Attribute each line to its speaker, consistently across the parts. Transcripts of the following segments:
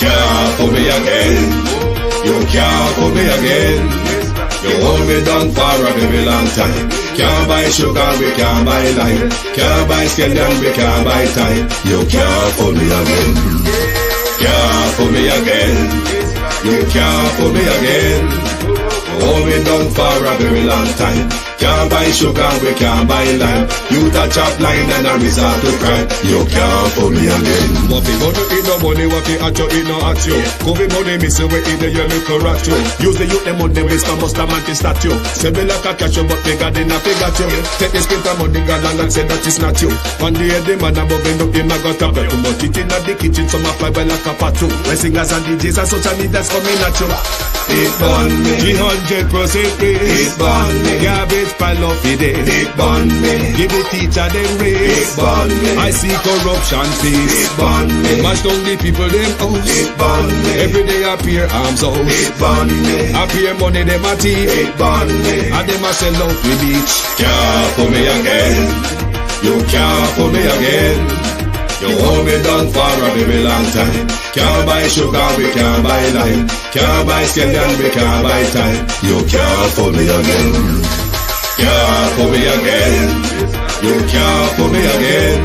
Speaker 1: Can't fool me again. You can't fool me again. You hold me down for a very long time. Can't buy sugar, we can't buy lime. Can't buy scallion, we can't buy time. You can't fool me again. Can't fool me again. You can't fool me again. You hold me down for a very long time. Can't buy sugar, we can't buy lime. You touch up line and I resort to crime. You can't fool me again.
Speaker 2: What we gonna eat no money, what we at you, eat no at you. Covid money, miss away in the your little rat you. Use the youth, them money, waste and bust a man to statue. Say me like a cash, but bigger than a figure you. Take the spin from money, gal and say that it's not you. One day the man above end up in my gutter. Too much it in the kitchen, some a fly by like a patu. When singers and DJs and social media's coming at you.
Speaker 1: It burn me.
Speaker 2: 300%
Speaker 1: It burn me.
Speaker 2: Garbage pile of it.
Speaker 1: It burn me.
Speaker 2: Give the teacher them raise.
Speaker 1: It burn me.
Speaker 2: I see corruption face.
Speaker 1: It burn me.
Speaker 2: Mash down the people them house.
Speaker 1: It burn me.
Speaker 2: Every day appear arms out.
Speaker 1: It burn me.
Speaker 2: Appear money them a thief.
Speaker 1: It burn me.
Speaker 2: And them a sell out with each.
Speaker 1: Can't fool me again. You can't fool me again. You hold me down for a very long time. Can't buy sugar, we can't buy lime. Can't buy scallion, we can't buy time. You can't fool me again. Can't fool me again. You can't fool me again.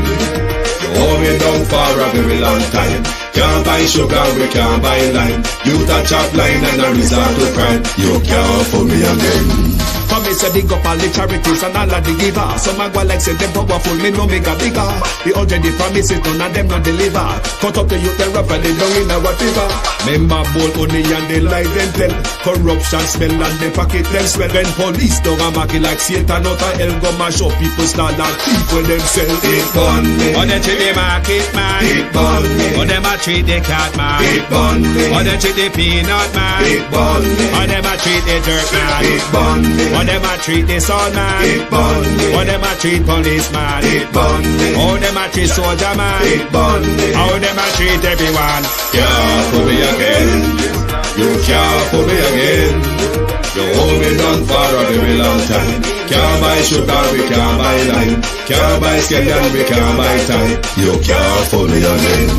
Speaker 1: You hold me down for a very long time. Can't buy sugar, we can't buy lime. You touch up line and I resort to crime. You can't fool me again.
Speaker 2: Come me say dig up all the charities and all of the givers. Some a go like say them powerful, me no make a bigger. The already promises, none of them not deliver. Cut up the youth, they rap and they down in a whatever. Member bowl only and they lie them tell. Corruption smell and they pocket them swell. When police don't a market like Satan out of hell, go mash up people start like thief when them sell.
Speaker 1: It burn me.
Speaker 2: Or they treat the market man.
Speaker 1: It burn me.
Speaker 2: Or them a treat the cat man.
Speaker 1: It burn me.
Speaker 2: Or they treat the peanut man.
Speaker 1: It burn me.
Speaker 2: Or them a treat the jerk man.
Speaker 1: It burn me.
Speaker 2: Or them a treat the son man.
Speaker 1: It burn me.
Speaker 2: Or them a treat policeman.
Speaker 1: It burn me.
Speaker 2: Or them a treat soldier man.
Speaker 1: It burn me.
Speaker 2: How them a treat everyone.
Speaker 1: Can't fool me again. You can't fool me again. You hold me down for a very long time. Can't buy sugar, we can't buy lime. Can't buy scallion, we can't buy time. You can't fool me again.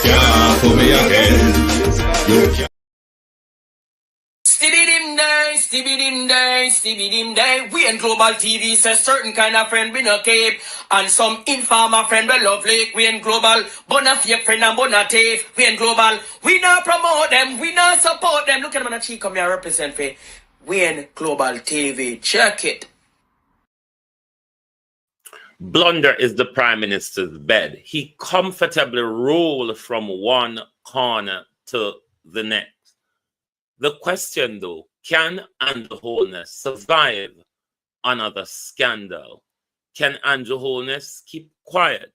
Speaker 1: Can't fool me again. You can't.
Speaker 3: Stevie dim day. We in Global TV says certain kind of friend we no keep. And some informer friend we love like. We in Global, bona fake friend and bona thief. We in Global, we not promote them, we not support them. Look at them on the cheek, come here represent for. We in Global TV, check it.
Speaker 4: Blunder is the Prime Minister's bed. He comfortably rolled from one corner to the next. The question though, can Andrew Holness survive another scandal? Can Andrew Holness keep quiet?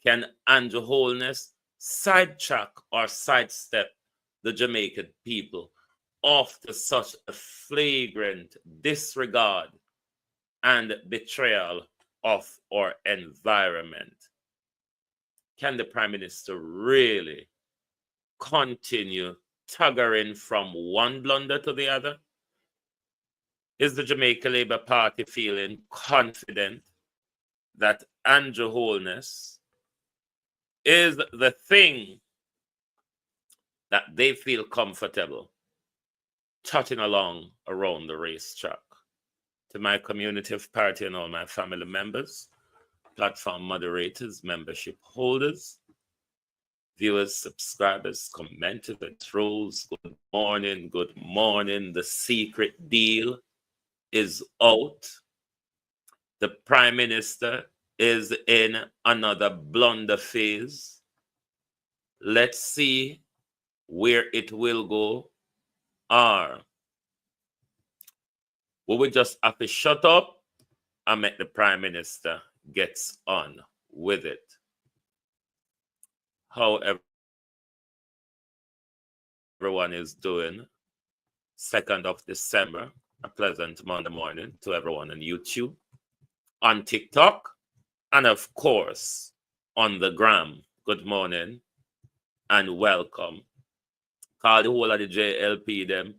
Speaker 4: Can Andrew Holness sidetrack or sidestep the Jamaican people after such a flagrant disregard and betrayal of our environment? Can the Prime Minister really continue tuggering from one blunder to the other? Is the Jamaica Labour Party feeling confident that Andrew Holness is the thing that they feel comfortable trotting along around the racetrack? To my community of party and all my family members, platform moderators, membership holders, viewers, subscribers, commenters, and trolls, good morning, good morning. The secret deal is out. The Prime Minister is in another blunder phase. Let's see where it will go. Or will we just have to shut up and make the Prime Minister gets on with it? However, everyone is doing, 2nd of December, a pleasant Monday morning to everyone on YouTube, on TikTok, and of course, on the gram. Good morning and welcome. Call the whole of the JLP them,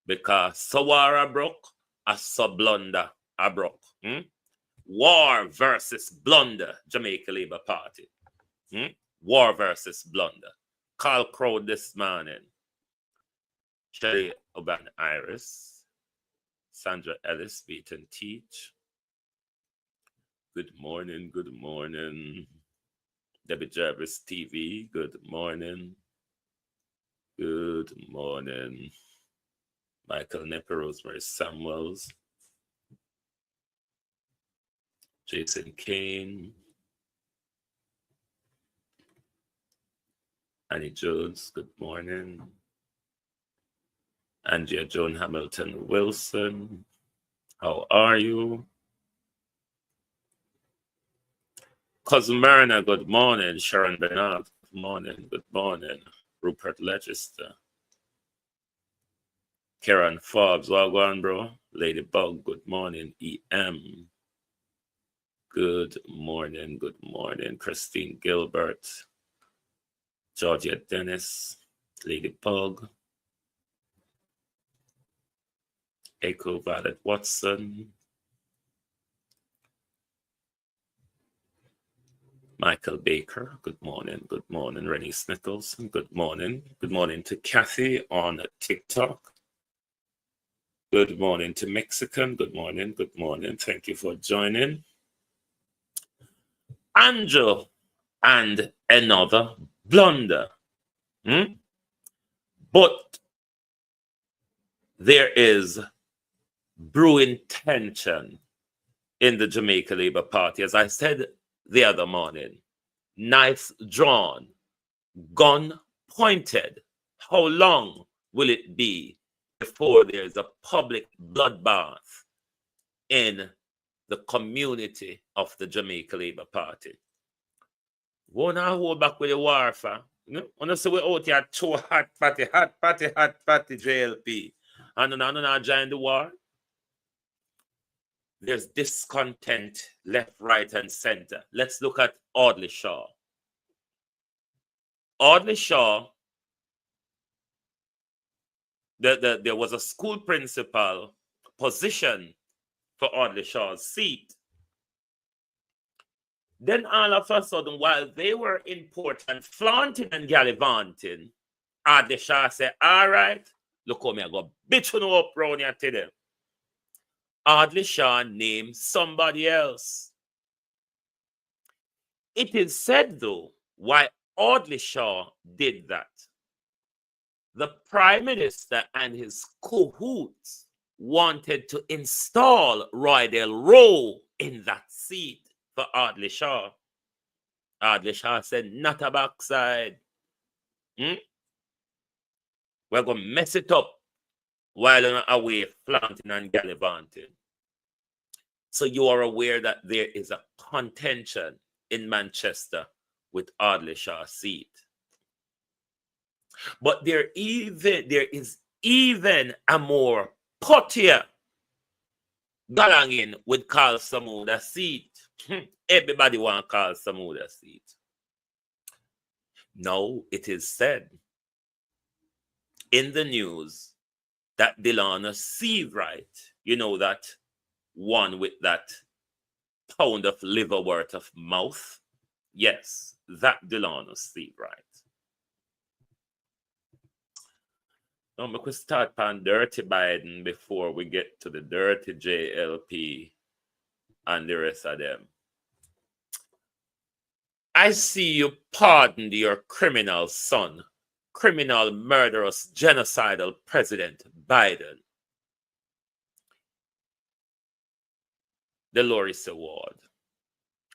Speaker 4: because Sawara broke, a sub blunder a broke. War versus blunder, Jamaica Labour Party. War versus blunder. call crowd this morning. Shelly Oban Iris, Sandra Ellis, Beat and Teach. Good morning, good morning. Debbie Jarvis TV, good morning. Good morning. Michael NEPA, Rosemary Samuels. Jason Kane. Annie Jones, good morning. Andrea Joan Hamilton Wilson, how are you? Cousin Marina, good morning. Sharon Bernard, good morning, good morning. Rupert Legister. Karen Forbes, wagwan bro. Ladybug, good morning. EM, good morning, good morning. Christine Gilbert. Georgia Dennis, Ladybug. Echo Violet Watson. Michael Baker, good morning, good morning. Rennie Nicholson, good morning. Good morning to Kathy on TikTok. Good morning to Mexican, good morning, good morning. Thank you for joining. Angel and another blunder. But there is brewing tension in the Jamaica Labour Party. As I said the other morning, knives drawn, gun pointed. How long will it be before there's a public bloodbath in the community of the Jamaica Labour Party? Won't I hold back with the warfare? You know, when I say we're out here too hot party, JLP, and I join the war. There's discontent left, right, and center. Let's look at Audley Shaw. Audley Shaw, there was a school principal position for Audley Shaw's seat. Then all of a sudden, while they were in port and flaunting and gallivanting, Audley Shaw said, all right, look how me I go bitch you up round here today. Audley Shaw named somebody else. It is said, though, why Audley Shaw did that. The Prime Minister and his cahoots wanted to install Roy Del Rowe in that seat for Audley Shaw. Audley Shaw said, not a backside. We're going to mess it up while on our way flaunting and gallivanting. So you are aware that there is a contention in Manchester with Audley Shaw's seat. But there is even a more puttier galangin with Carl Samuda's seat. Everybody want Carl Samuda's seat. Now it is said in the news that Delano Seawright, you know, that one with that pound of liver worth of mouth, yes, that Delano Seawright. Now, we could start on dirty Biden before we get to the dirty JLP and the rest of them. I see you pardoned your criminal son, criminal, murderous, genocidal President Biden. The Loris Award.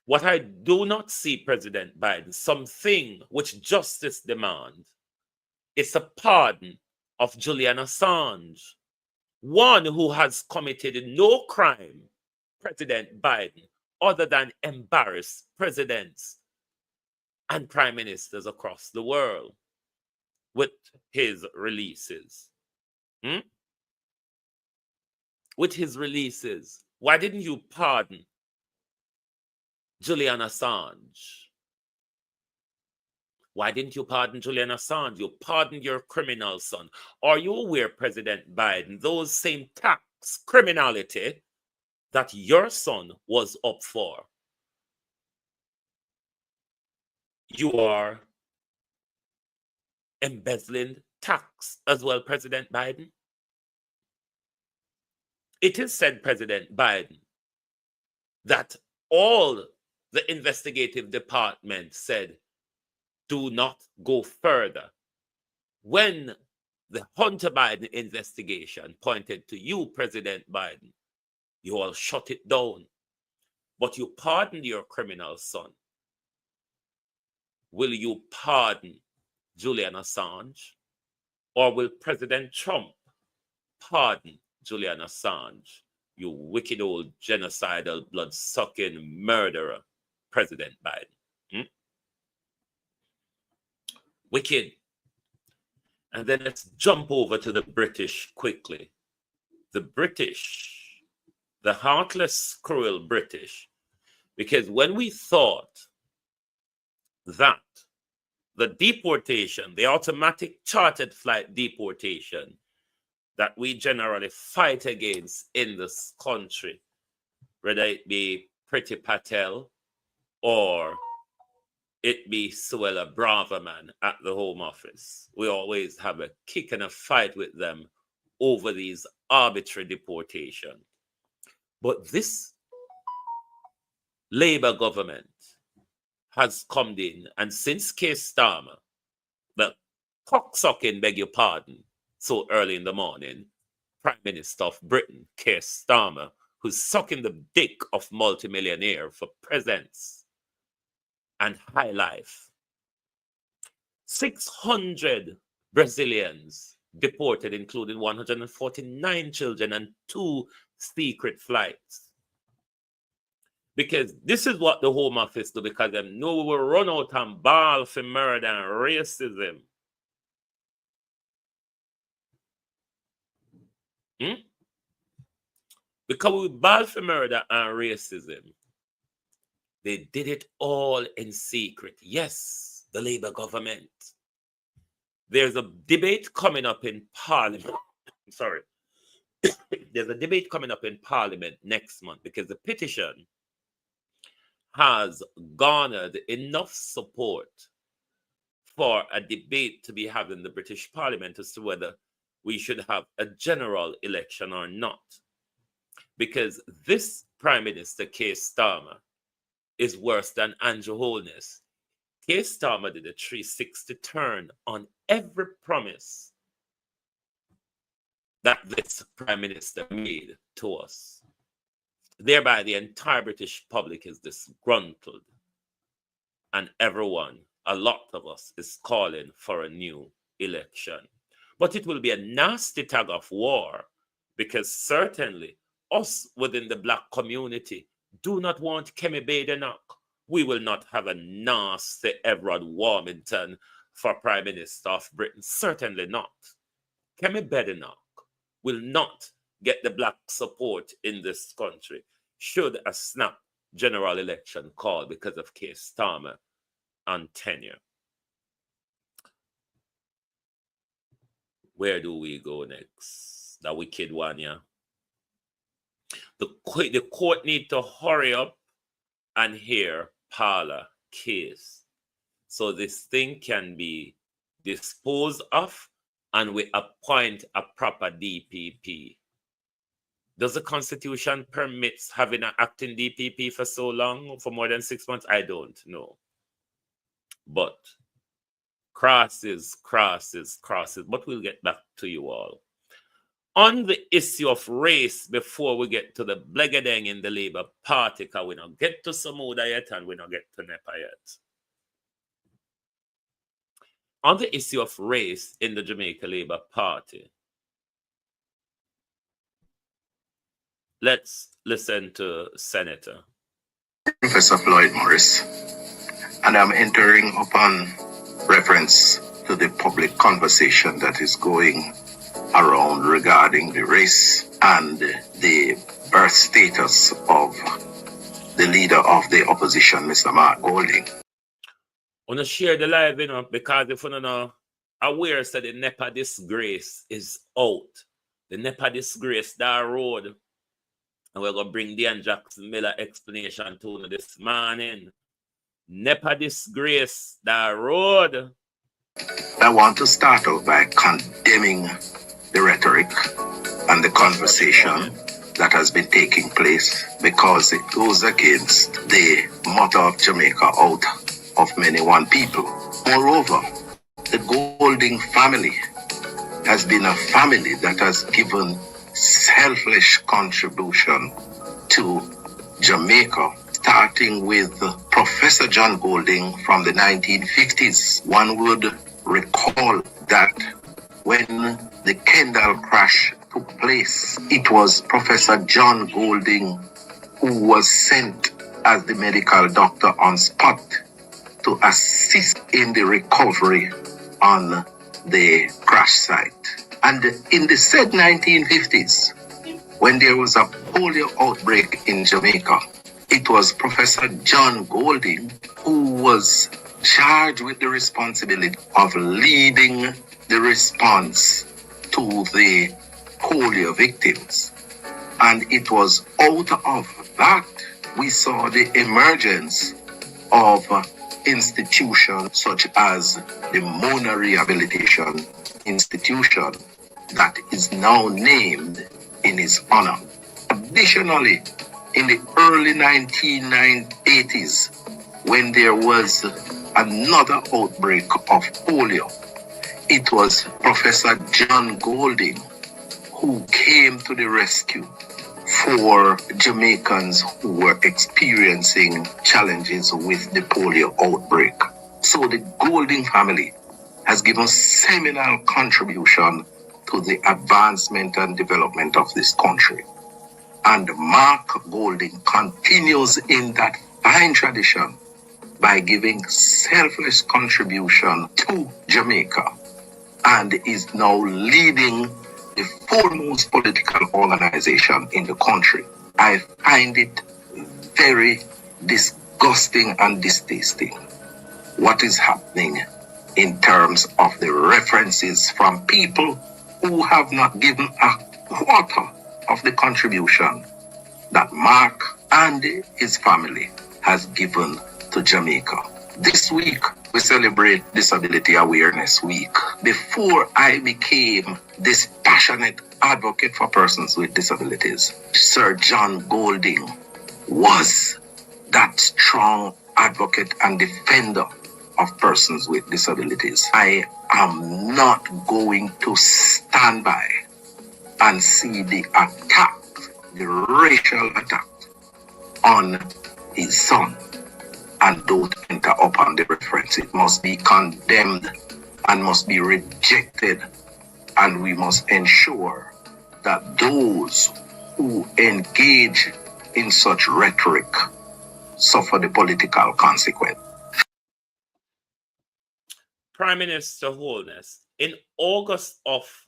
Speaker 4: What I do not see, President Biden, something which justice demands, it's a pardon of Julian Assange, one who has committed no crime, President Biden, other than embarrass presidents and prime ministers across the world with his releases. With his releases. Why didn't you pardon Julian Assange? Why didn't you pardon Julian Assange? You pardoned your criminal son. Are you aware, President Biden, those same tax criminality that your son was up for, you are embezzling tax as well, President Biden? It is said, President Biden, that all the investigative department said, do not go further. When the Hunter Biden investigation pointed to you, President Biden, you all shut it down. But you pardoned your criminal son. Will you pardon Julian Assange? Or will President Trump pardon Julian Assange? You wicked old genocidal, blood-sucking murderer, President Biden. Wicked. And then let's jump over to the British quickly. The British, the heartless, cruel British. Because when we thought that the deportation, the automatic chartered flight deportation that we generally fight against in this country, whether it be Priti Patel or it be Suella Braverman at the Home Office, we always have a kick and a fight with them over these arbitrary deportation. But this Labour government has come in, and since Keir Starmer, the cocksucking, beg your pardon, so early in the morning, Prime Minister of Britain, Keir Starmer, who's sucking the dick of multimillionaire for presents and high life. 600 Brazilians deported, including 149 children and 2 secret flights. Because this is what the Home Office do, because they know we will run out and ball for murder and racism. Because we ball for murder and racism. They did it all in secret. Yes, the Labour government. There's a debate coming up in Parliament. Sorry. There's a debate coming up in Parliament next month because the petition has garnered enough support for a debate to be had in the British Parliament as to whether we should have a general election or not. Because this Prime Minister, Keir Starmer, is worse than Andrew Holness. Keir Starmer did a 360 turn on every promise that this Prime Minister made to us. Thereby, the entire British public is disgruntled. And everyone, a lot of us, is calling for a new election. But it will be a nasty tug of war because certainly us within the black community do not want Kemi Badenoch. We will not have a nasty Everard Warmington for Prime Minister of Britain. Certainly not. Kemi Badenoch will not get the black support in this country should a snap general election called because of Keir Starmer and tenure. Where do we go next? The wicked one, yeah. The court need to hurry up and hear Parler case so this thing can be disposed of and we appoint a proper DPP. Does the Constitution permit having an acting DPP for so long, for more than 6 months? I don't know. But crosses. But we'll get back to you all. On the issue of race, before we get to the blegadeng in the Labour Party, because we don't get to Samuda yet and we don't get to NEPA yet. On the issue of race in the Jamaica Labour Party, let's listen to Senator
Speaker 5: Professor Floyd Morris, and I'm entering upon reference to the public conversation that is going around regarding the race and the birth status of the leader of the opposition, Mr. Mark Golding.
Speaker 4: I want to share the live, because if you're not aware that the NEPA disgrace is out. The NEPA disgrace, that road. And we're going to bring Dan Jackson Miller explanation to this morning. NEPA disgrace, that road.
Speaker 5: I want to start out by condemning the rhetoric and the conversation that has been taking place because it goes against the motto of Jamaica, out of many one people. Moreover, the Golding family has been a family that has given selfless contribution to Jamaica, starting with Professor John Golding from the 1950s. One would recall that when the Kendall crash took place, it was Professor John Golding who was sent as the medical doctor on spot to assist in the recovery on the crash site. And in the said 1950s, when there was a polio outbreak in Jamaica, it was Professor John Golding who was charged with the responsibility of leading the response to the polio victims. And it was out of that we saw the emergence of institutions such as the Mona Rehabilitation Institution that is now named in his honor. Additionally, in the early 1980s, when there was another outbreak of polio, it was Professor John Golding who came to the rescue for Jamaicans who were experiencing challenges with the polio outbreak. So the Golding family has given seminal contribution to the advancement and development of this country. And Mark Golding continues in that fine tradition by giving selfless contribution to Jamaica and is now leading the foremost political organization in the country. I find it very disgusting and distasteful what is happening in terms of the references from people who have not given a quarter of the contribution that Mark and his family has given to Jamaica. This week, we celebrate Disability Awareness Week. Before I became this passionate advocate for persons with disabilities, Sir John Golding was that strong advocate and defender of persons with disabilities. I am not going to stand by and see the attack, the racial attack on his son, and don't enter upon the reference. It must be condemned and must be rejected, and we must ensure that those who engage in such rhetoric suffer the political consequence.
Speaker 4: Prime Minister Holness, in August of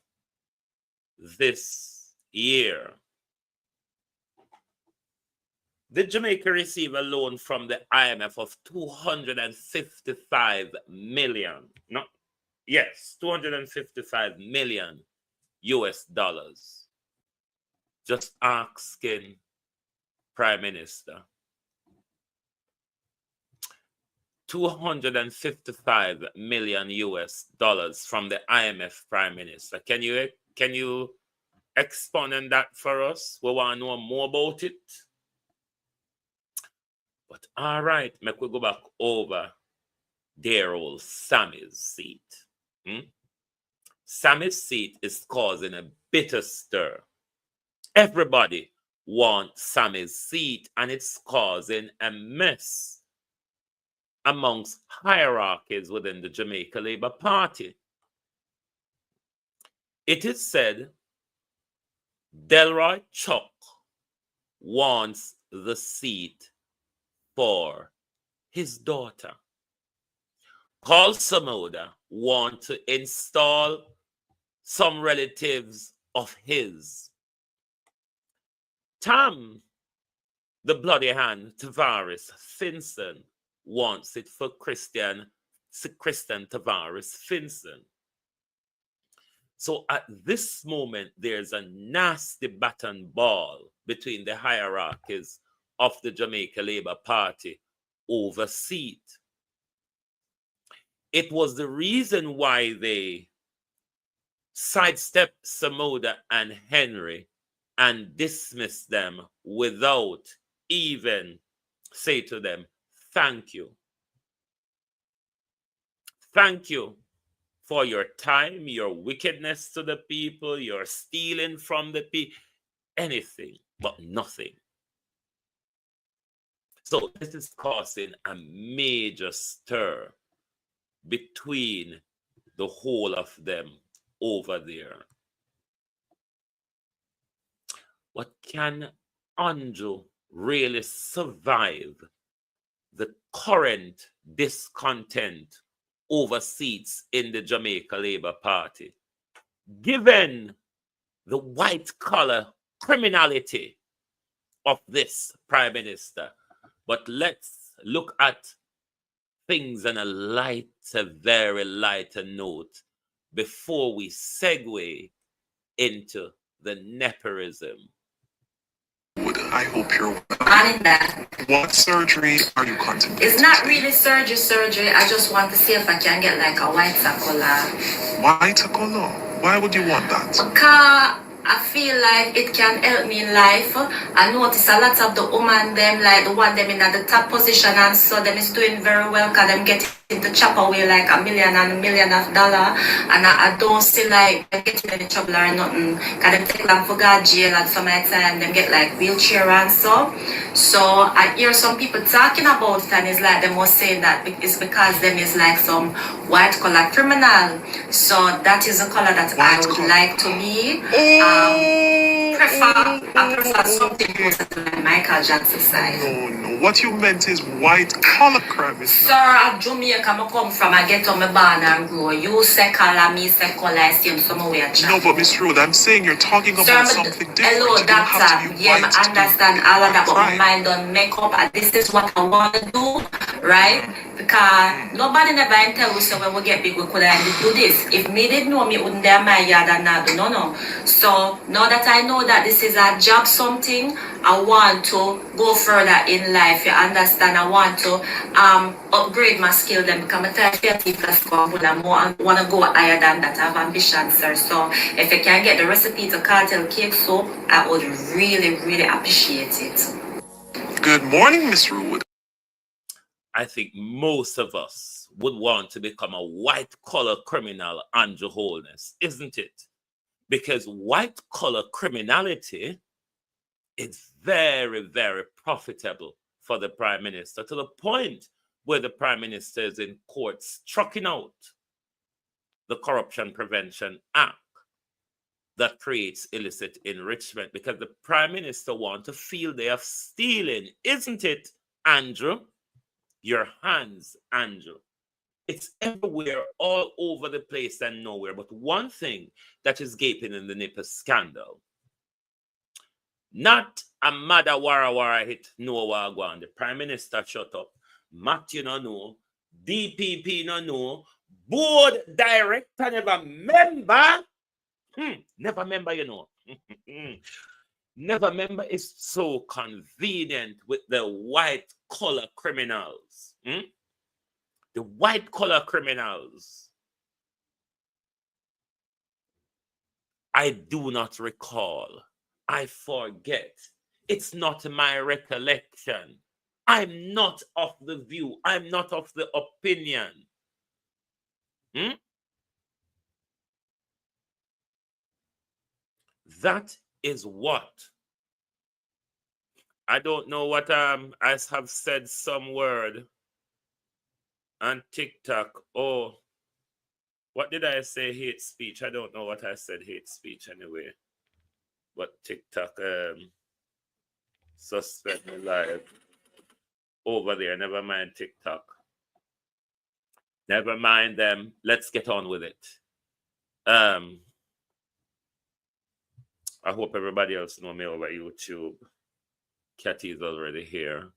Speaker 4: this year, did Jamaica receive a loan from the IMF of 255 million? No, yes, 255 million US dollars. Just asking Prime Minister. 255 million US dollars from the IMF, Prime Minister. Can you expound on that for us? We want to know more about it. But all right, make we go back over dear old Sammy's seat. Sammy's seat is causing a bitter stir. Everybody wants Sammy's seat, and it's causing a mess amongst hierarchies within the Jamaica Labour Party. It is said Delroy Chuck wants the seat for his daughter. Paul Samoda wants to install some relatives of his. Tam, the bloody hand, Tavares Finson, wants it for Christian Tavares Finson. So at this moment, there's a nasty bat and ball between the hierarchies of the Jamaica Labour Party over seat. It was the reason why they sidestepped Samoda and Henry and dismissed them without even say to them, thank you. Thank you for your time, your wickedness to the people, your stealing from the people, anything but nothing. So this is causing a major stir between the whole of them over there. But can Andrew really survive the current discontent over seats in the Jamaica Labour Party, given the white collar criminality of this Prime Minister? But let's look at things on a lighter, very lighter note before we segue into the nepotism.
Speaker 6: I hope you're well. What surgery are you contemplating?
Speaker 7: It's not really surgery. I just want to see if I can get like a white color.
Speaker 6: White color? Why would you want that?
Speaker 7: Because I feel like it can help me in life. I notice a lot of the women, them like the one them in at the top position, and so them is doing very well because them getting to chop away like $1 million and $1 million, and I don't see like them getting any trouble or nothing because them take long for God jail, and some of the time them get like wheelchair and so I hear some people talking about it, and it's like them was saying that it's because them is like some white collar criminal. So that is a color that I would like to be. I prefer something closer to like Michael Jackson side.
Speaker 6: No. What you meant is white collar crime.
Speaker 7: Sir, at Jamaica, I come from, I get on my barn and grow. You say color, me say color, I see him somewhere.
Speaker 6: No, but Miss Rude, I'm saying you're talking about something different.
Speaker 7: Hello, doctor. Yeah, I understand all of that, but my mind don't make up. And this is what I want to do, right? Because nobody never tell us so when we get big, we could do this. If me did know, me wouldn't dare my yard and not do no. So now that I know that this is a job, something, I want to go further in life. You understand? I want to upgrade my skill. Then become a therapy plus I want to go higher than that. I have ambition, sir. So if you can get the recipe to cartel cake soap, I would really, really appreciate it.
Speaker 6: Good morning, Miss Rude.
Speaker 4: I think most of us would want to become a white collar criminal, Andrew Holness, isn't it? Because white collar criminality is very, very profitable for the Prime Minister, to the point where the Prime Minister is in court striking out the Corruption Prevention Act that creates illicit enrichment, because the Prime Minister wants to feel they are stealing, isn't it, Andrew? Your hands, Andrew. It's everywhere, all over the place and nowhere. But one thing that is gaping in the NEPA scandal, not a mother wara hit no wagwan. The Prime Minister shut up. Matthew no know. DPP no know. Board director never member. Never member, you know. Never member is so convenient with the white collar criminals. The white collar criminals. I do not recall. I forget. It's not my recollection. I'm not of the view. I'm not of the opinion. That is what. I don't know what I have said some word on TikTok. Oh, what did I say? Hate speech. I don't know what I said. Hate speech anyway. But TikTok suspend me live over there. Never mind TikTok. Never mind them. Let's get on with it. I hope everybody else know me over YouTube. Cathy is already here.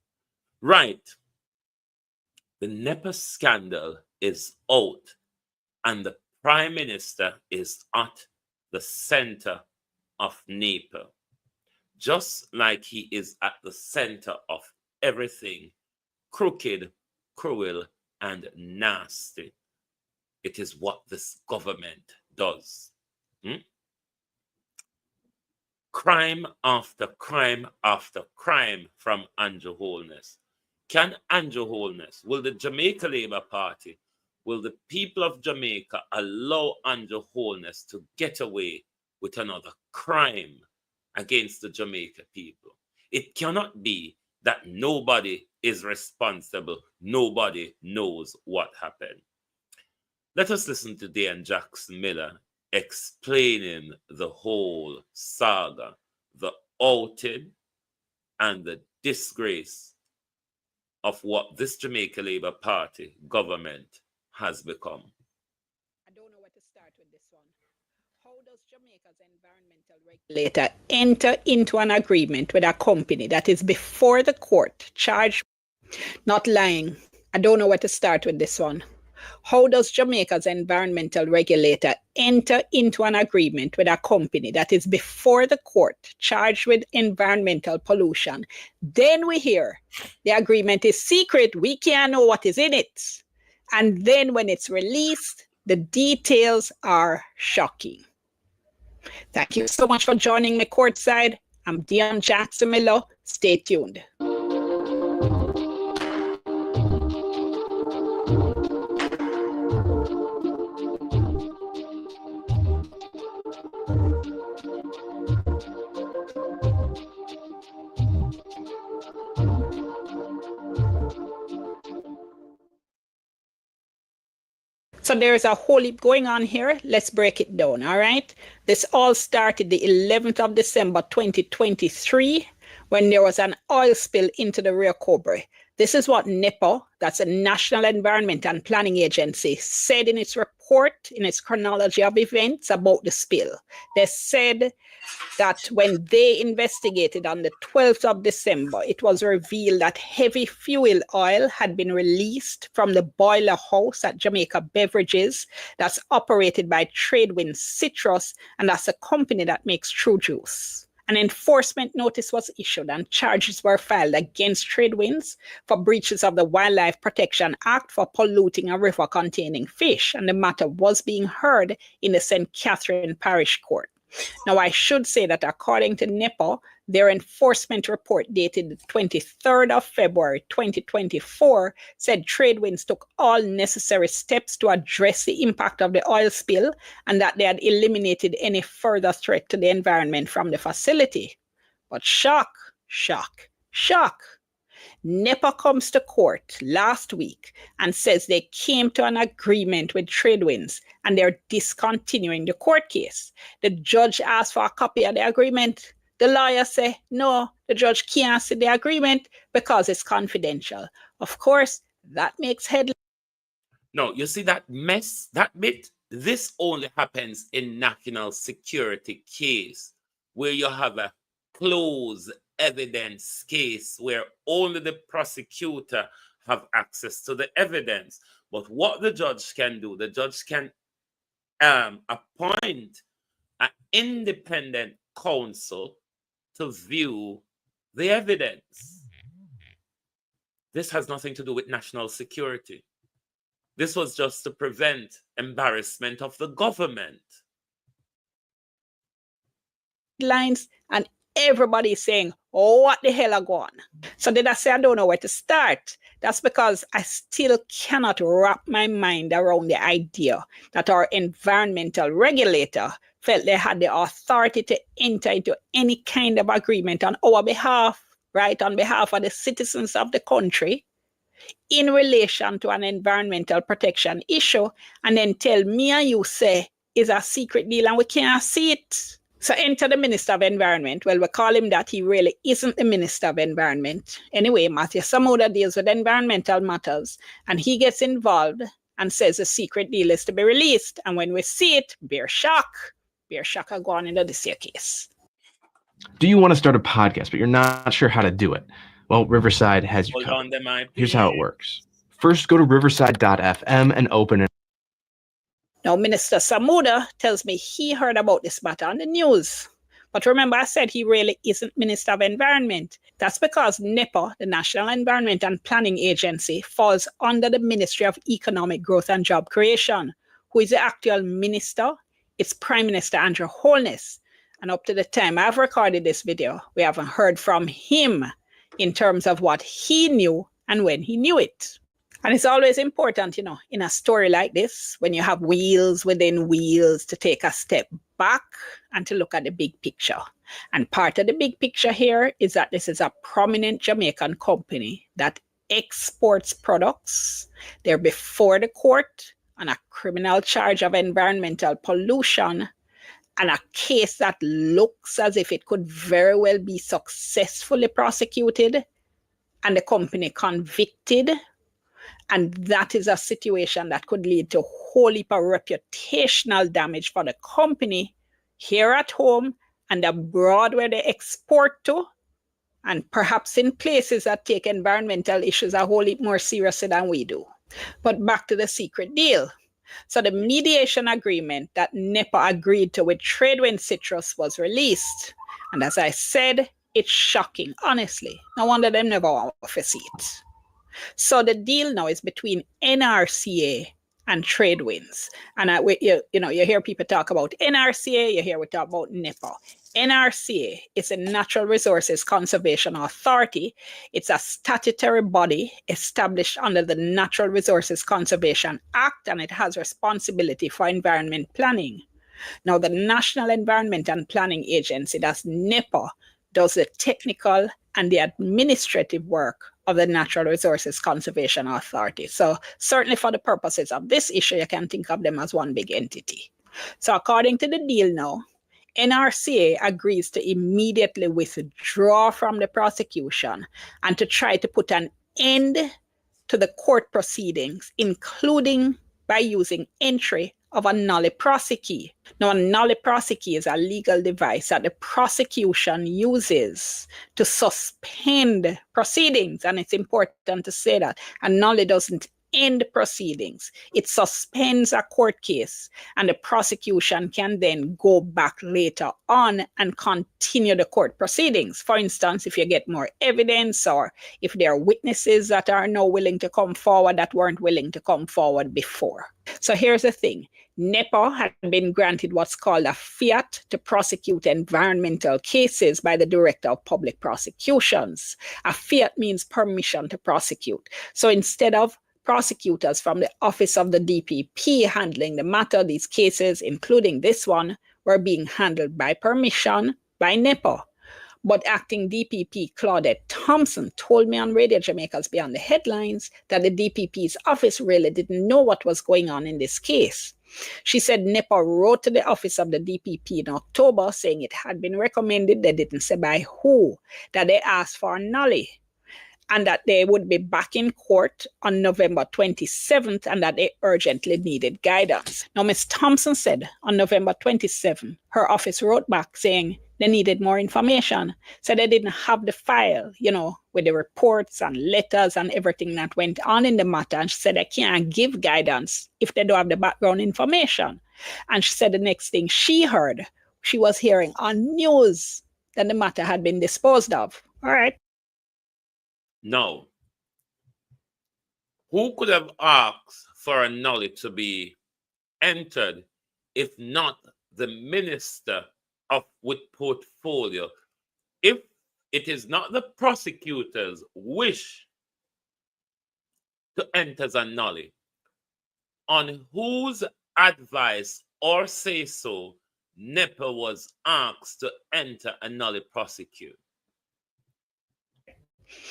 Speaker 4: Right. The NEPA scandal is out, and the Prime Minister is at the center of NEPA, just like he is at the center of everything crooked, cruel, and nasty It is what this government does. Crime after crime after crime from Andrew Holness. Can Andrew Holness, will the Jamaica Labour Party, will the people of Jamaica allow Andrew Holness to get away with another crime against the Jamaica people? It cannot be that nobody is responsible, nobody knows what happened. Let us listen to Dan Jackson Miller explaining the whole saga, the outing and the disgrace of what this Jamaica Labour Party government has become.
Speaker 8: I don't know where to start with this one. How does Jamaica's environmental regulator enter into an agreement with a company that is before the court charged? Not lying. I don't know where to start with this one. How does Jamaica's environmental regulator enter into an agreement with a company that is before the court charged with environmental pollution? Then we hear the agreement is secret. We can't know what is in it. And then when it's released, the details are shocking. Thank you so much for joining me courtside. I'm Dion Jackson Miller. Stay tuned. So there's a whole heap going on here. Let's break it down, all right? This all started the 11th of December, 2023, when there was an oil spill into the Rio Cobre. This is what NEPA, that's a National Environment and Planning Agency, said in its report, in its chronology of events about the spill. They said that when they investigated on the 12th of December, it was revealed that heavy fuel oil had been released from the boiler house at Jamaica Beverages that's operated by Tradewind Citrus, and that's a company that makes True Juice. An enforcement notice was issued and charges were filed against Tradewinds for breaches of the Wildlife Protection Act for polluting a river containing fish, and the matter was being heard in the St. Catherine Parish Court. Now, I should say that according to NEPA, their enforcement report dated the 23rd of February 2024 said Tradewinds took all necessary steps to address the impact of the oil spill and that they had eliminated any further threat to the environment from the facility. But shock, shock, shock. NEPA comes to court last week and says they came to an agreement with Tradewinds and they're discontinuing the court case. The judge asked for a copy of the agreement. The lawyer say, no, the judge can't see the agreement because it's confidential. Of course, that makes headlines.
Speaker 4: No, you see that mess, that bit? This only happens in national security case where you have a closed evidence case where only the prosecutor have access to the evidence. But what the judge can do, the judge can appoint an independent counsel to view the evidence. This has nothing to do with national security. This was just to prevent embarrassment of the government.
Speaker 8: Lines and everybody is saying, oh, what the hell are going? So did I say I don't know where to start? That's because I still cannot wrap my mind around the idea that our environmental regulator felt they had the authority to enter into any kind of agreement on our behalf, right, on behalf of the citizens of the country in relation to an environmental protection issue, and then tell me and you say is a secret deal and we can't see it. So enter the Minister of Environment. Well, we call him that. He really isn't the Minister of Environment. Anyway, Matthew Samuda deals with environmental matters, and he gets involved and says a secret deal is to be released. And when we see it, bear shock are going into this case.
Speaker 9: Do you want to start a podcast, but you're not sure how to do it? Well, Riverside has you covered. Here's how it works. First, go to riverside.fm and open it.
Speaker 8: Now, Minister Samuda tells me he heard about this matter on the news. But remember, I said he really isn't Minister of Environment. That's because NEPA, the National Environment and Planning Agency, falls under the Ministry of Economic Growth and Job Creation, Who is the actual minister? It's Prime Minister Andrew Holness. And up to the time I've recorded this video, we haven't heard from him in terms of what he knew and when he knew it. And it's always important, in a story like this, when you have wheels within wheels, to take a step back and to look at the big picture. And part of the big picture here is that this is a prominent Jamaican company that exports products. They're before the court on a criminal charge of environmental pollution, and a case that looks as if it could very well be successfully prosecuted and the company convicted. And that is a situation that could lead to a whole heap of reputational damage for the company here at home and abroad where they export to, and perhaps in places that take environmental issues a whole heap more seriously than we do. But back to the secret deal. So the mediation agreement that NEPA agreed to with Tradewind Citrus was released. And as I said, it's shocking, honestly. No wonder them never want to see it. So the deal now is between NRCA and Tradewinds. And you hear people talk about NRCA, you hear we talk about NEPA. NRCA is a Natural Resources Conservation Authority. It's a statutory body established under the Natural Resources Conservation Act, and it has responsibility for environment planning. Now, the National Environment and Planning Agency, that's NEPA, does the technical and the administrative work of the Natural Resources Conservation Authority. So certainly for the purposes of this issue, you can think of them as one big entity. So according to the deal now, NRCA agrees to immediately withdraw from the prosecution and to try to put an end to the court proceedings, including by using entry of a nolle prosequi. Now, a nolle prosequi is a legal device that the prosecution uses to suspend proceedings. And it's important to say that a nolle doesn't end proceedings. It suspends a court case, and the prosecution can then go back later on and continue the court proceedings. For instance, if you get more evidence, or if there are witnesses that are now willing to come forward that weren't willing to come forward before. So here's the thing. NEPA had been granted what's called a fiat to prosecute environmental cases by the Director of Public Prosecutions. A fiat means permission to prosecute. So instead of prosecutors from the office of the DPP handling the matter, these cases, including this one, were being handled by permission by NEPA. But acting DPP Claudette Thompson told me on Radio Jamaica's Beyond the Headlines that the DPP's office really didn't know what was going on in this case. She said NEPA wrote to the office of the DPP in October saying it had been recommended, they didn't say by who, that they asked for a nolle, and that they would be back in court on November 27th and that they urgently needed guidance. Now, Ms. Thompson said on November 27th, her office wrote back saying they needed more information. So they didn't have the file, with the reports and letters and everything that went on in the matter. And she said they can't give guidance if they don't have the background information. And she said the next thing she heard, she was hearing on news that the matter had been disposed of. All right.
Speaker 4: Now, who could have asked for a nolle to be entered if not the Minister with portfolio? If it is not the prosecutor's wish to enter a nolle, on whose advice or say so NEPA was asked to enter a nolle prosecute?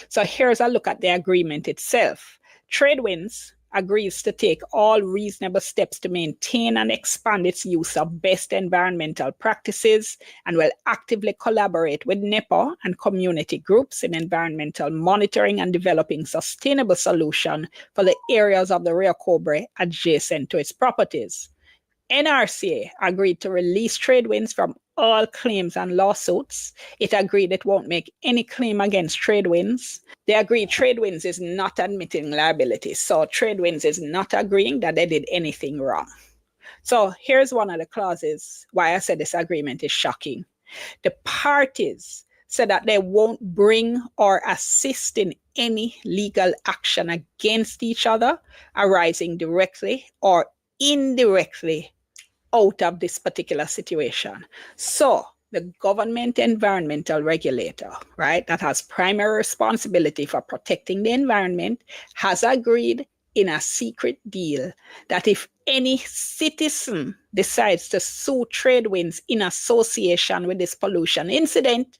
Speaker 8: So here's a look at the agreement itself. Tradewinds agrees to take all reasonable steps to maintain and expand its use of best environmental practices and will actively collaborate with NEPA and community groups in environmental monitoring and developing sustainable solutions for the areas of the Rio Cobre adjacent to its properties. NRCA agreed to release Tradewinds from all claims and lawsuits. It agreed it won't make any claim against Tradewinds. They agreed Tradewinds is not admitting liability. So Tradewinds is not agreeing that they did anything wrong. So here's one of the clauses why I said this agreement is shocking. The parties said that they won't bring or assist in any legal action against each other arising directly or indirectly out of this particular situation. So the government environmental regulator, right, that has primary responsibility for protecting the environment, has agreed in a secret deal that if any citizen decides to sue Tradewinds in association with this pollution incident,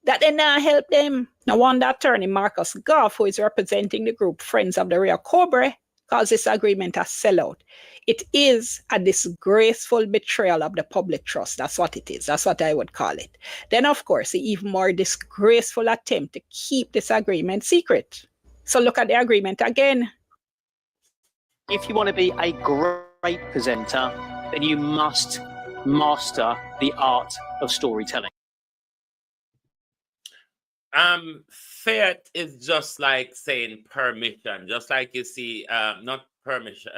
Speaker 8: that they not help them. No wonder attorney Marcus Goff, who is representing the group Friends of the Rio Cobre, calls this agreement a sellout. It is a disgraceful betrayal of the public trust. That's what it is. That's what I would call it. Then, of course, the even more disgraceful attempt to keep this agreement secret. So look at the agreement again.
Speaker 10: If you want to be a great presenter, then you must master the art of storytelling.
Speaker 4: Fiat is just like saying permission, just like you see, not permission.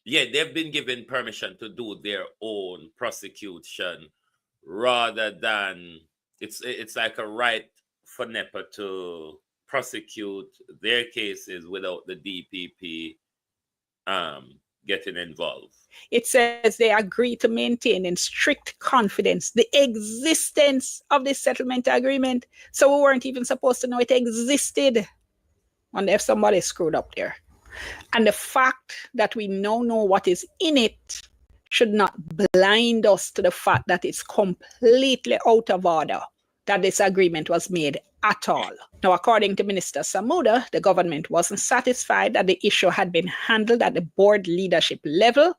Speaker 4: Yeah, they've been given permission to do their own prosecution rather than it's like a right for NEPA to prosecute their cases without the DPP getting involved.
Speaker 8: It says they agree to maintain in strict confidence the existence of this settlement agreement. So we weren't even supposed to know it existed. Wonder if somebody screwed up there. And the fact that we now know what is in it should not blind us to the fact that it's completely out of order that this agreement was made at all. Now, according to Minister Samuda, the government wasn't satisfied that the issue had been handled at the board leadership level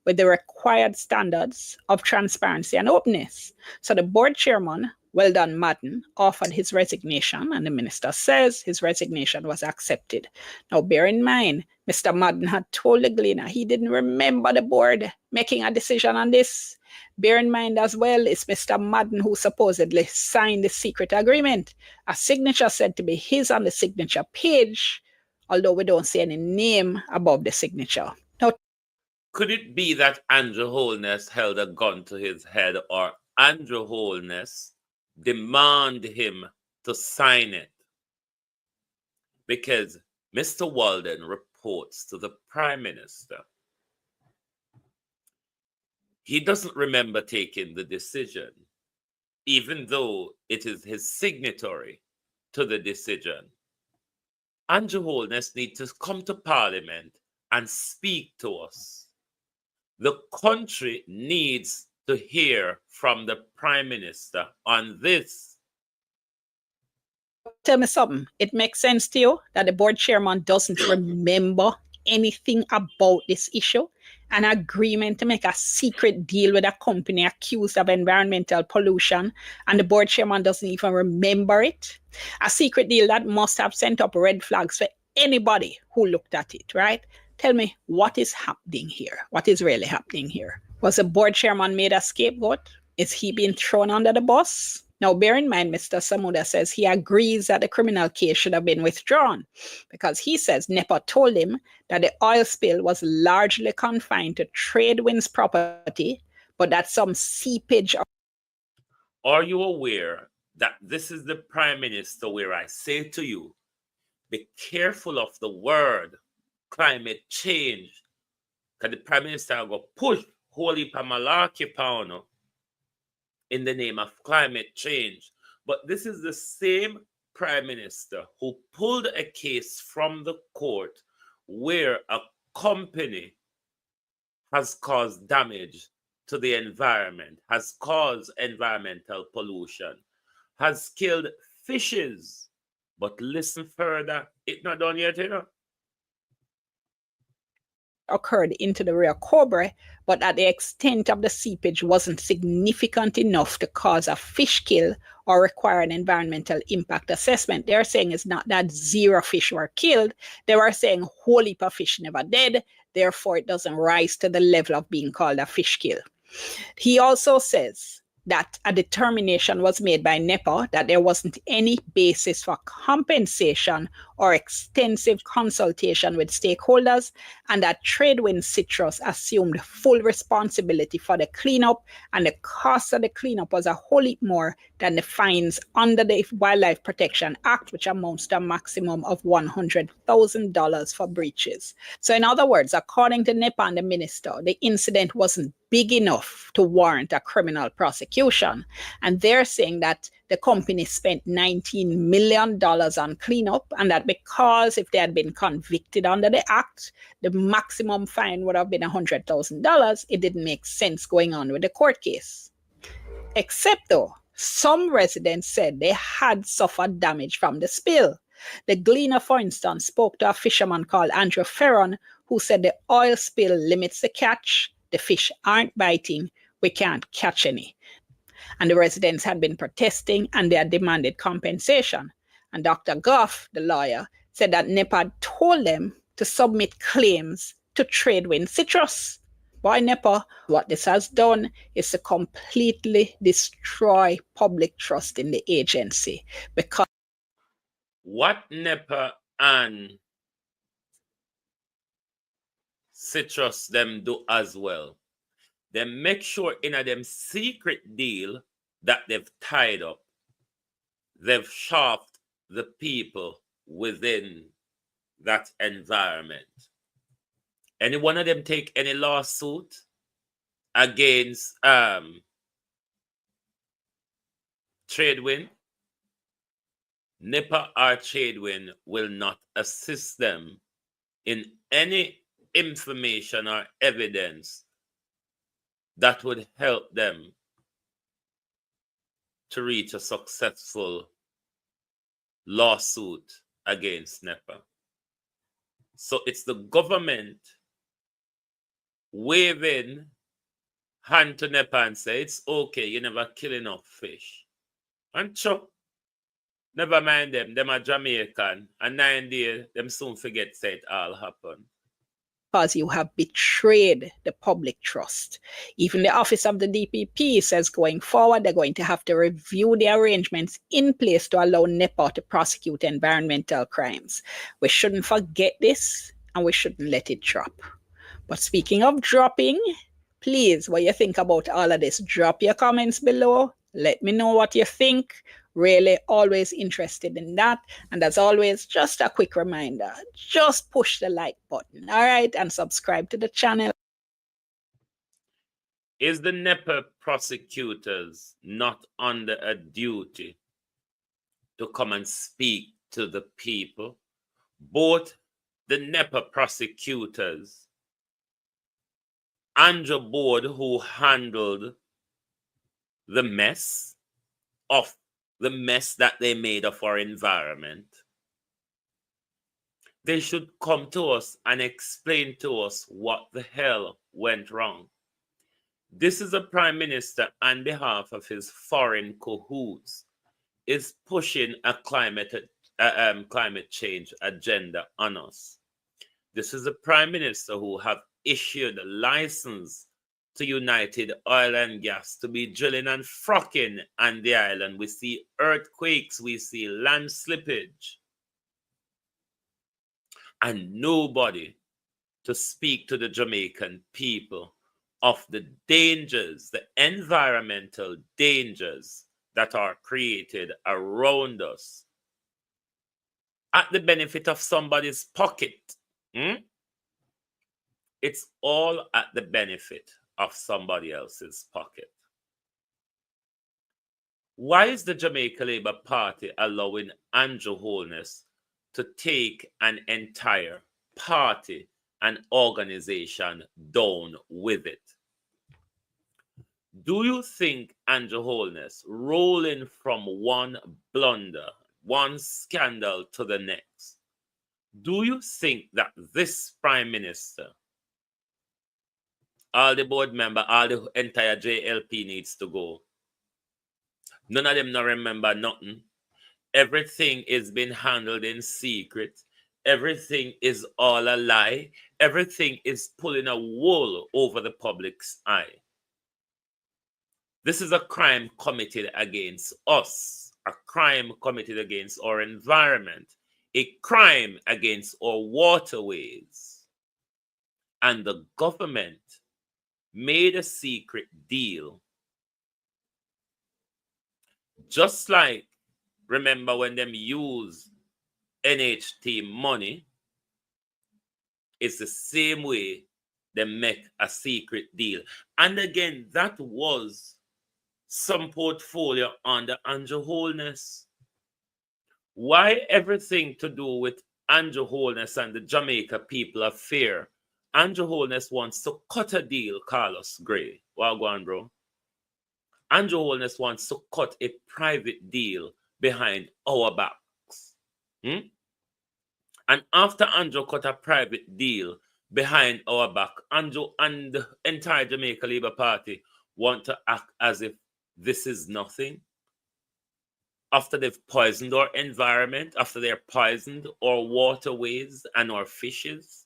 Speaker 8: with the required standards of transparency and openness. So the board chairman, Weldon Madden, offered his resignation, and the minister says his resignation was accepted. Now, bear in mind, Mr. Madden had told the Gleaner he didn't remember the board making a decision on this. Bear in mind as well, it's Mr. Madden who supposedly signed the secret agreement. A signature said to be his on the signature page, although we don't see any name above the signature. Now,
Speaker 4: could it be that Andrew Holness held a gun to his head, or Andrew Holness demanded him to sign it? Because Mr. Walden reports to the Prime Minister. He doesn't remember taking the decision, even though it is his signatory to the decision. Andrew Holness needs to come to Parliament and speak to us. The country needs to hear from the Prime Minister on this.
Speaker 8: Tell me something. It makes sense to you that the board chairman doesn't remember anything about this issue? An agreement to make a secret deal with a company accused of environmental pollution, and the board chairman doesn't even remember it? A secret deal that must have sent up red flags for anybody who looked at it, right? Tell me, what is happening here? What is really happening here? Was the board chairman made a scapegoat? Is he being thrown under the bus? Now, bear in mind, Mr. Samuda says he agrees that the criminal case should have been withdrawn because he says NEPA told him that the oil spill was largely confined to Tradewinds property, but that some seepage.
Speaker 4: Are you aware that this is the Prime Minister where I say to you, be careful of the word climate change, because the Prime Minister will push holy pamalaki pauno in the name of climate change. But this is the same Prime Minister who pulled a case from the court where a company has caused damage to the environment, has caused environmental pollution, has killed fishes. But listen further, it's not done yet, you know.
Speaker 8: Occurred into the Rio Cobre, but that the extent of the seepage wasn't significant enough to cause a fish kill or require an environmental impact assessment. They're saying it's not that 0 fish were killed. They were saying a whole heap of fish never dead. Therefore, it doesn't rise to the level of being called a fish kill. He also says that a determination was made by NEPA that there wasn't any basis for compensation or extensive consultation with stakeholders, and that Tradewind Citrus assumed full responsibility for the cleanup, and the cost of the cleanup was a whole heap more than the fines under the Wildlife Protection Act, which amounts to a maximum of $100,000 for breaches. So in other words, according to NEPA and the minister, the incident wasn't big enough to warrant a criminal prosecution. And they're saying that the company spent $19 million on cleanup, and that because if they had been convicted under the act, the maximum fine would have been $100,000. It didn't make sense going on with the court case. Except though, some residents said they had suffered damage from the spill. The Gleaner, for instance, spoke to a fisherman called Andrew Ferron, who said the oil spill limits the catch, the fish aren't biting, we can't catch any. And the residents had been protesting and they had demanded compensation. And Dr. Goff, the lawyer, said that NEPA had told them to submit claims to Tradewind Citrus. By NEPA, what this has done is to completely destroy public trust in the agency. Because
Speaker 4: what NEPA and Citrus them do as well, they make sure in a them secret deal that they've tied up, they've shafted the people within that environment. Any one of them take any lawsuit against Tradewind, NEPA or Tradewind will not assist them in any information or evidence that would help them to reach a successful lawsuit against NEPA. So it's the government waving hand to NEPA and say, it's okay, you never kill enough fish. And sure, never mind them are Jamaican, and 9 days, them soon forget say it all happened.
Speaker 8: Because you have betrayed the public trust. Even the office of the DPP says going forward, they're going to have to review the arrangements in place to allow NEPA to prosecute environmental crimes. We shouldn't forget this, and we shouldn't let it drop. But speaking of dropping, please, what you think about all of this, drop your comments below. Let me know what you think. Really always interested in that. And as always, just a quick reminder, just push the like button, all right? And subscribe to the channel.
Speaker 4: Is the NEPA prosecutors not under a duty to come and speak to the people? Both the NEPA prosecutors and the board who handled the mess that they made of our environment, they should come to us and explain to us what the hell went wrong. This is a prime minister on behalf of his foreign cahoots is pushing a climate change agenda on us. This is a prime minister who have issued a license to United Oil and Gas to be drilling and fracking on the island. We see earthquakes, we see land slippage, and nobody to speak to the Jamaican people of the dangers, the environmental dangers that are created around us at the benefit of somebody's pocket. It's all at the benefit of somebody else's pocket. Why is the Jamaica Labour Party allowing Andrew Holness to take an entire party and organization down with it? Do you think Andrew Holness, rolling from one blunder, one scandal to the next, do you think that this Prime Minister, all the board member, all the entire JLP needs to go? None of them not remember nothing. Everything is being handled in secret. Everything is all a lie. Everything is pulling a wool over the public's eye. This is a crime committed against us, a crime committed against our environment, a crime against our waterways. And the government made a secret deal. Just like, remember when them use NHT money, it's the same way they make a secret deal. And again, that was some portfolio under Andrew Holness. Why everything to do with Andrew Holness and the Jamaica people of fear? Andrew Holness wants to cut a deal, Carlos Gray. Well, go on, bro. Andrew Holness wants to cut a private deal behind our backs. And after Andrew cut a private deal behind our back, Andrew and the entire Jamaica Labour Party want to act as if this is nothing. After they've poisoned our environment, after they're poisoned our waterways and our fishes,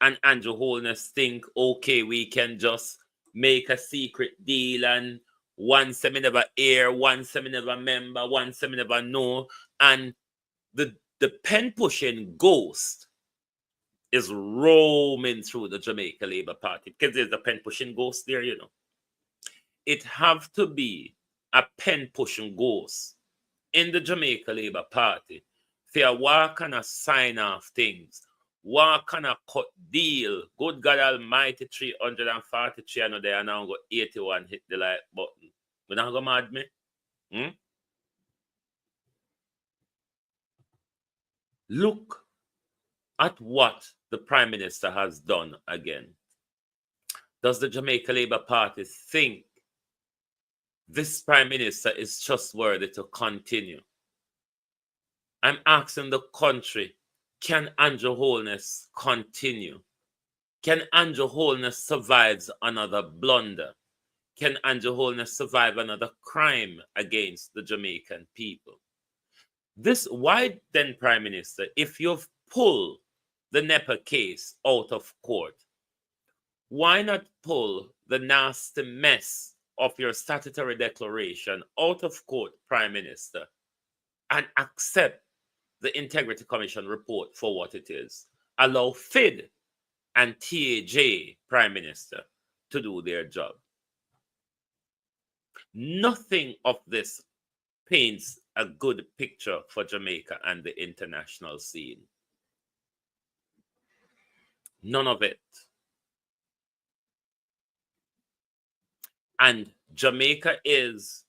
Speaker 4: and Andrew Holness think, okay, we can just make a secret deal and once we never hear, once we never remember, once we never know, and the pen pushing ghost is roaming through the Jamaica Labour Party because there's a pen pushing ghost there, you know. It have to be a pen pushing ghost in the Jamaica Labour Party for what kind of sign off things, what kind of cut deal. Good God Almighty, 343, I know they are now go 81, hit the like button. We're not going to mad me? Look at what the Prime Minister has done again. Does the Jamaica Labour Party think this Prime Minister is trustworthy to continue? I'm asking the country, can Andrew Holness continue? Can Andrew Holness survive another blunder? Can Andrew Holness survive another crime against the Jamaican people? Why then, Prime Minister, if you've pulled the NEPA case out of court, why not pull the nasty mess of your statutory declaration out of court, Prime Minister, and accept the Integrity Commission report for what it is? Allow FID and TAJ, Prime Minister, to do their job. Nothing of this paints a good picture for Jamaica and the international scene. None of it. And Jamaica is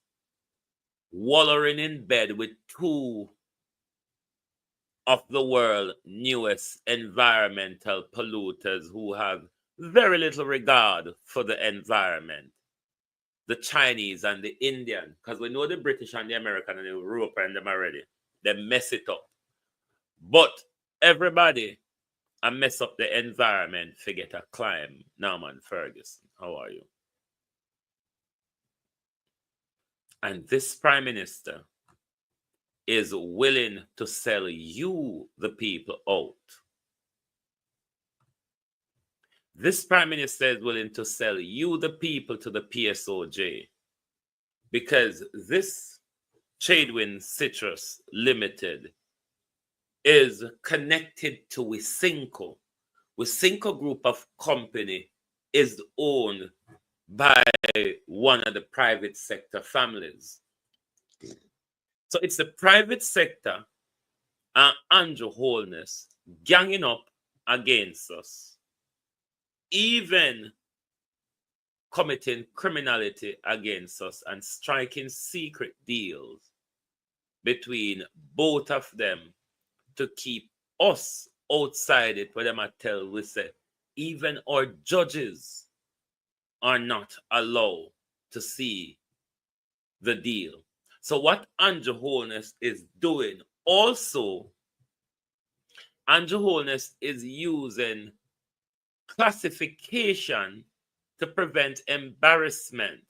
Speaker 4: wallowing in bed with two of the world's newest environmental polluters who have very little regard for the environment. The Chinese and the Indian, because we know the British and the American and the European them already. They mess it up. But everybody mess up the environment, forget a climb. Norman Ferguson, how are you? And this Prime Minister is willing to sell you, the people, out. This Prime Minister is willing to sell you, the people, to the PSOJ because this Tradewind Citrus Limited is connected to Wisynco. Wisynco group of company is owned by one of the private sector families. So it's the private sector and Andrew Holness ganging up against us, even committing criminality against us and striking secret deals between both of them to keep us outside it, where them I tell we say even our judges are not allowed to see the deal. So what Andrew Holness is doing also, Andrew Holness is using classification to prevent embarrassment.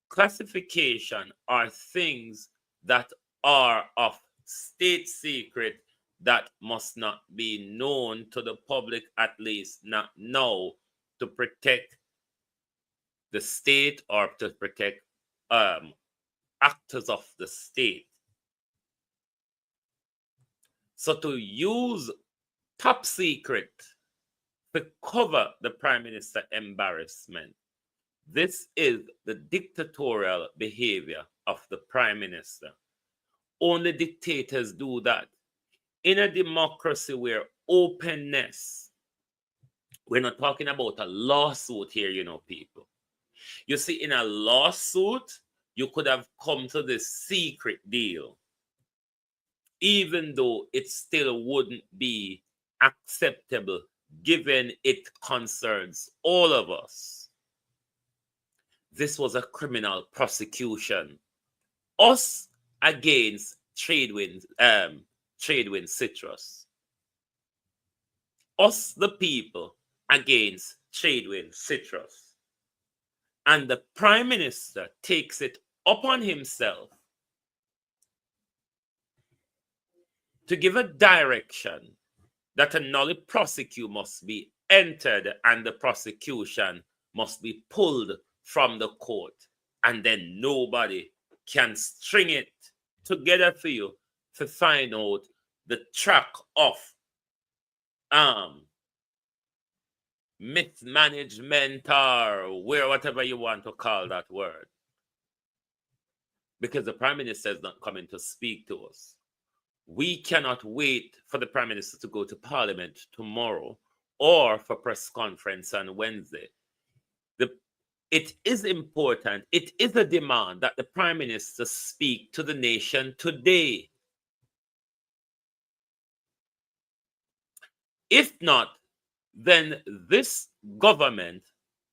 Speaker 4: Classification are things that are of state secret that must not be known to the public, at least not now, to protect the state or to protect actors of the state. So to use top secret to cover the Prime Minister embarrassment, this is the dictatorial behavior of the Prime Minister. Only dictators do that. In a democracy where openness, we're not talking about a lawsuit here, you know, people. You see, in a lawsuit, you could have come to this secret deal, even though it still wouldn't be acceptable given it concerns all of us. This was a criminal prosecution. Us against Tradewind Citrus. Us, the people, against Tradewind Citrus. And the Prime Minister takes it upon himself to give a direction that a nulli prosecute must be entered and the prosecution must be pulled from the court. And then nobody can string it together for you to find out the track of mismanagement or whatever you want to call that word. Because the Prime Minister is not coming to speak to us. We cannot wait for the Prime Minister to go to Parliament tomorrow or for press conference on Wednesday. It is important, it is a demand that the Prime Minister speak to the nation today. If not, then this government,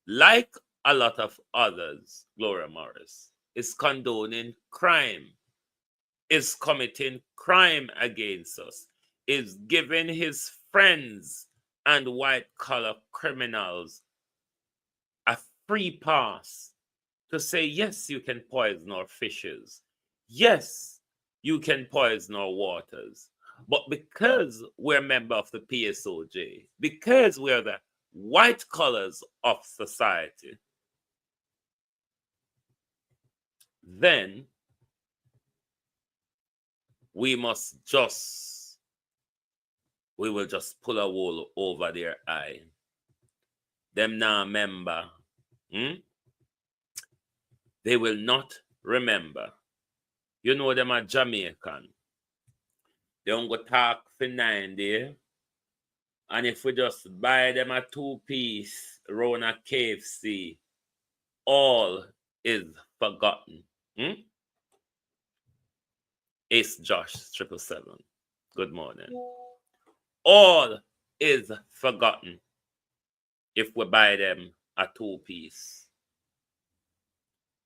Speaker 4: like a lot of others, Gloria Morris, is condoning crime, is committing crime against us, is giving his friends and white-collar criminals a free pass to say, yes, you can poison our fishes. Yes, you can poison our waters. But because we're a member of the PSOJ, because we're the white collars of society, then we will just pull a wool over their eye. Them now member. They will not remember. You know them are Jamaican. They don't go talk for 9 days. And if we just buy them a 2-piece round a KFC, all is forgotten. Ace Josh 777. Good morning. All is forgotten if we buy them a 2-piece.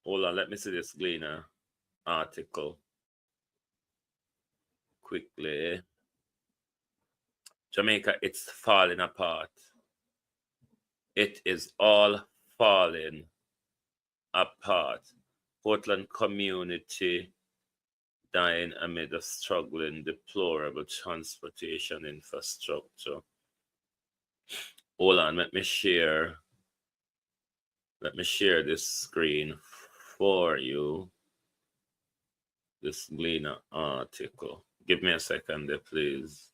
Speaker 4: Hold on, let me see this Gleaner article quickly. Jamaica, it's falling apart. It is all falling apart. Portland community dying amid a struggling, deplorable transportation infrastructure. Hold on, let me share this screen for you. This Gleaner article. Give me a second there, please.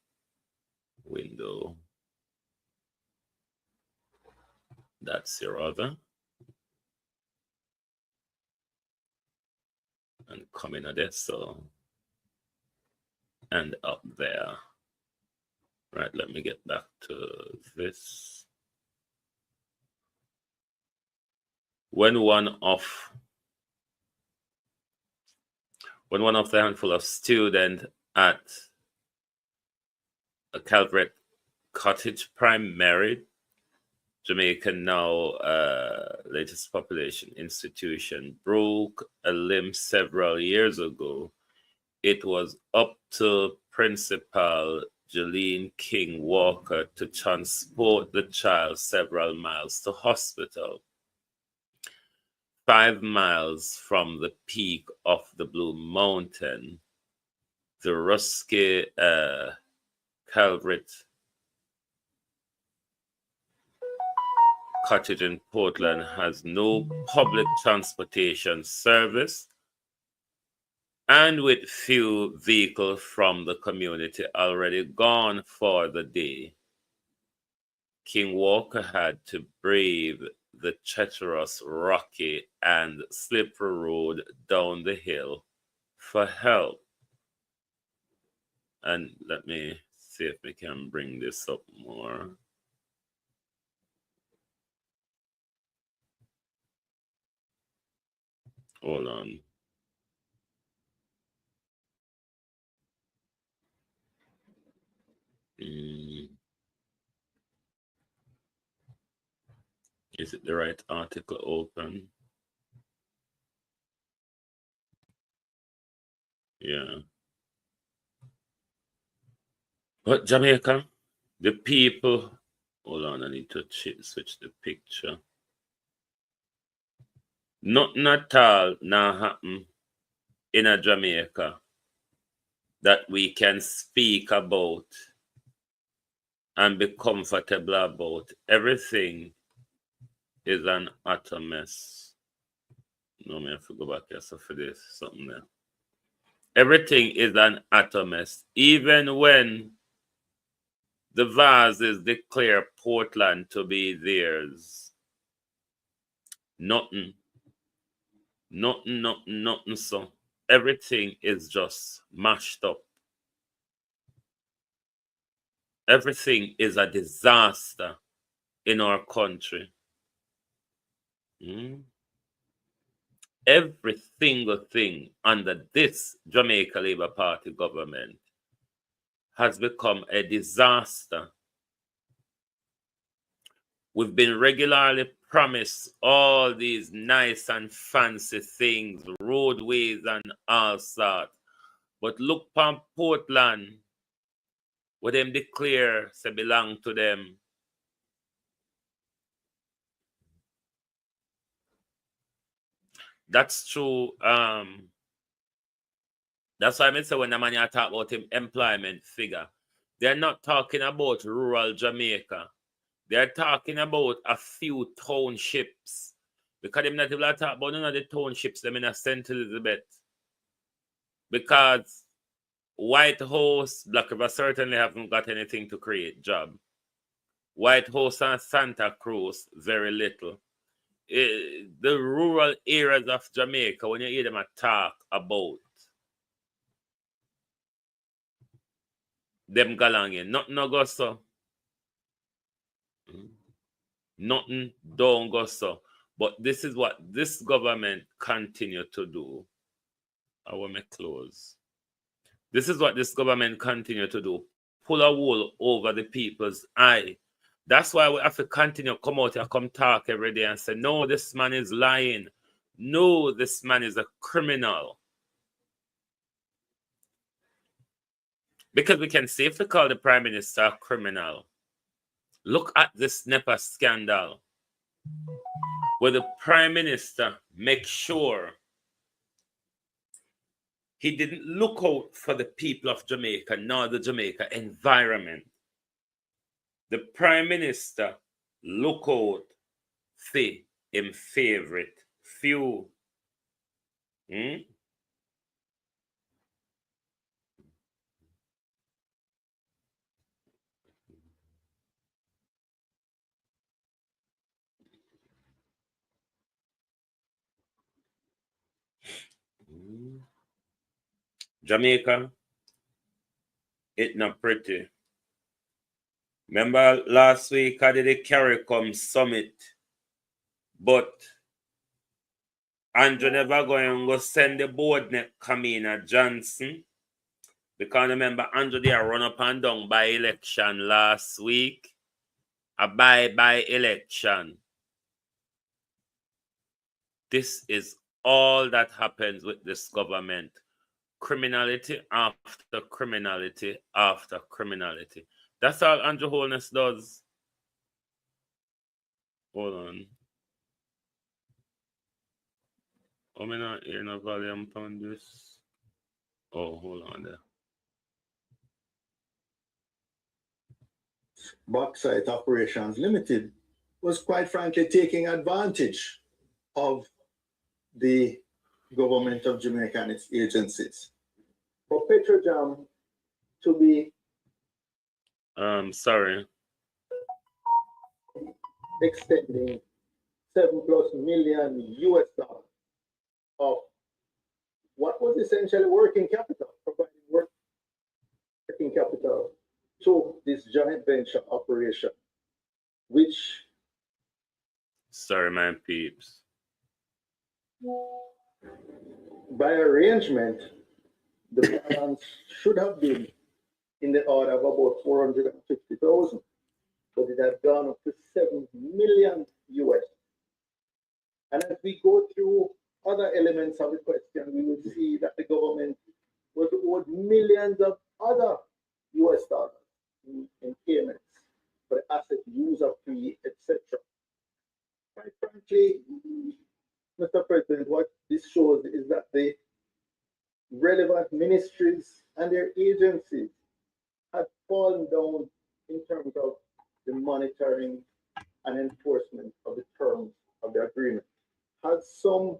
Speaker 4: Window. That's your other. And coming at this, so. And up there. Right, let me get back to this. When one of the handful of students at a Calvert Cottage Prime married, Jamaica now latest population institution, broke a limb several years ago, it was up to Principal Jolene King Walker to transport the child several miles to hospital. 5 miles from the peak of the Blue Mountain, the Rusky Calvert cottage in Portland has no public transportation service, and with few vehicles from the community already gone for the day, King Walker had to brave the treacherous, rocky, and slippery road down the hill for help. And let me see if we can bring this up more. Hold on. Is it the right article open? Yeah. But Jamaica, the people, hold on, I need to switch the picture. Nothing at all now happen in a Jamaica that we can speak about and be comfortable about. Everything is an utter mess. No, I have to go back here so for this, something there. Everything is an utter mess. Even when the Vases declare Portland to be theirs, nothing, so everything is just mashed up. Everything is a disaster in our country. Every single thing under this Jamaica Labour Party government has become a disaster. We've been regularly promised all these nice and fancy things, roadways and all sorts. But look upon Portland, where them declare say belong to them. That's true. That's why I say when the man talk about him employment figure, they're not talking about rural Jamaica. They're talking about a few townships. Because they're not even talk about none of the townships them in St. Elizabeth. Because White House, Black River certainly haven't got anything to create job. White House and Santa Cruz, very little. The rural areas of Jamaica, when you hear them talk about them galangin, nothing no go so. Nothing don't go so. But this is what this government continue to do. I want me close. This is what this government continue to do. Pull a wool over the people's eye. That's why we have to continue to come out here, come talk every day and say, no, this man is lying. No, this man is a criminal. Because we can safely call the Prime Minister a criminal. Look at this NEPA scandal, where the Prime Minister makes sure he didn't look out for the people of Jamaica, nor the Jamaica environment. The Prime Minister look out for him favorite few. Jamaica, it not pretty. Remember last week I did a CARICOM summit, but Andrew never going to send the board neck Kamina Johnson, because remember Andrew they run up and down by election last week, a by election. This is all that happens with this government. Criminality after criminality after criminality. That's all Andrew Holness does. Hold on. I'm not hearing a volume on this. Oh, hold on there.
Speaker 11: Bauxite Operations Limited was quite frankly taking advantage of the government of Jamaica and its agencies. For Petrojam to be
Speaker 4: sorry,
Speaker 11: extending $7+ million US of what was essentially working capital, providing working capital to this joint venture operation, which,
Speaker 4: sorry, my peeps,
Speaker 11: by arrangement, the balance should have been in the order of about 450,000, but it had gone up to 7 million US. And as we go through other elements of the question, we will see that the government was owed millions of other US dollars in payments for the asset user fee, etc. Quite frankly, Mr. President, what this shows is that the relevant ministries and their agencies had fallen down in terms of the monitoring and enforcement of the terms of the agreement. Had some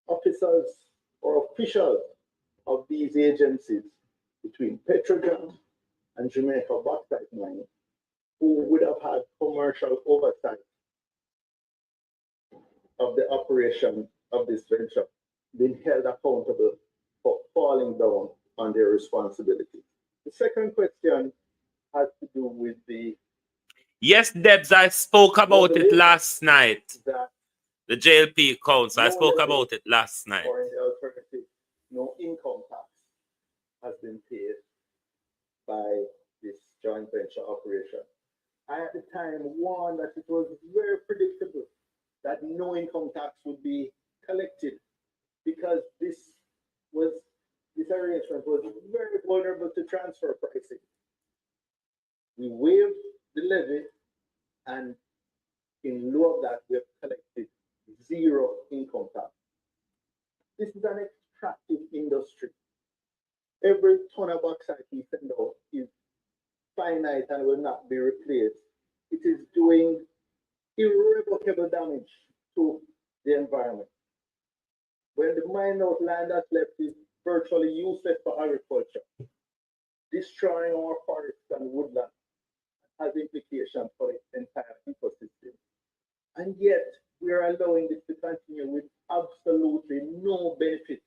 Speaker 11: officers or officials of these agencies between Petrojam and Jamaica Bauxite Mining who would have had commercial oversight of the operation of this venture been held accountable for falling down on their responsibilities. The second question has to do with the...
Speaker 4: Yes, Debs, I spoke about it last night. The JLP Council, I spoke about it last night.
Speaker 11: Or in the alternative, no income tax has been paid by this joint venture operation. I at the time warned that it was very predictable that no income tax would be collected because this arrangement was very vulnerable to transfer pricing. We waived the levy, and in lieu of that, we have collected zero income tax. This is an extractive industry. Every ton of bauxite we send out is finite and will not be replaced. It is doing irrevocable damage to the environment. When the mined out land that's left is virtually useless for agriculture, destroying our forests and woodland has implications for the entire ecosystem. And yet, we are allowing this to continue with absolutely no benefit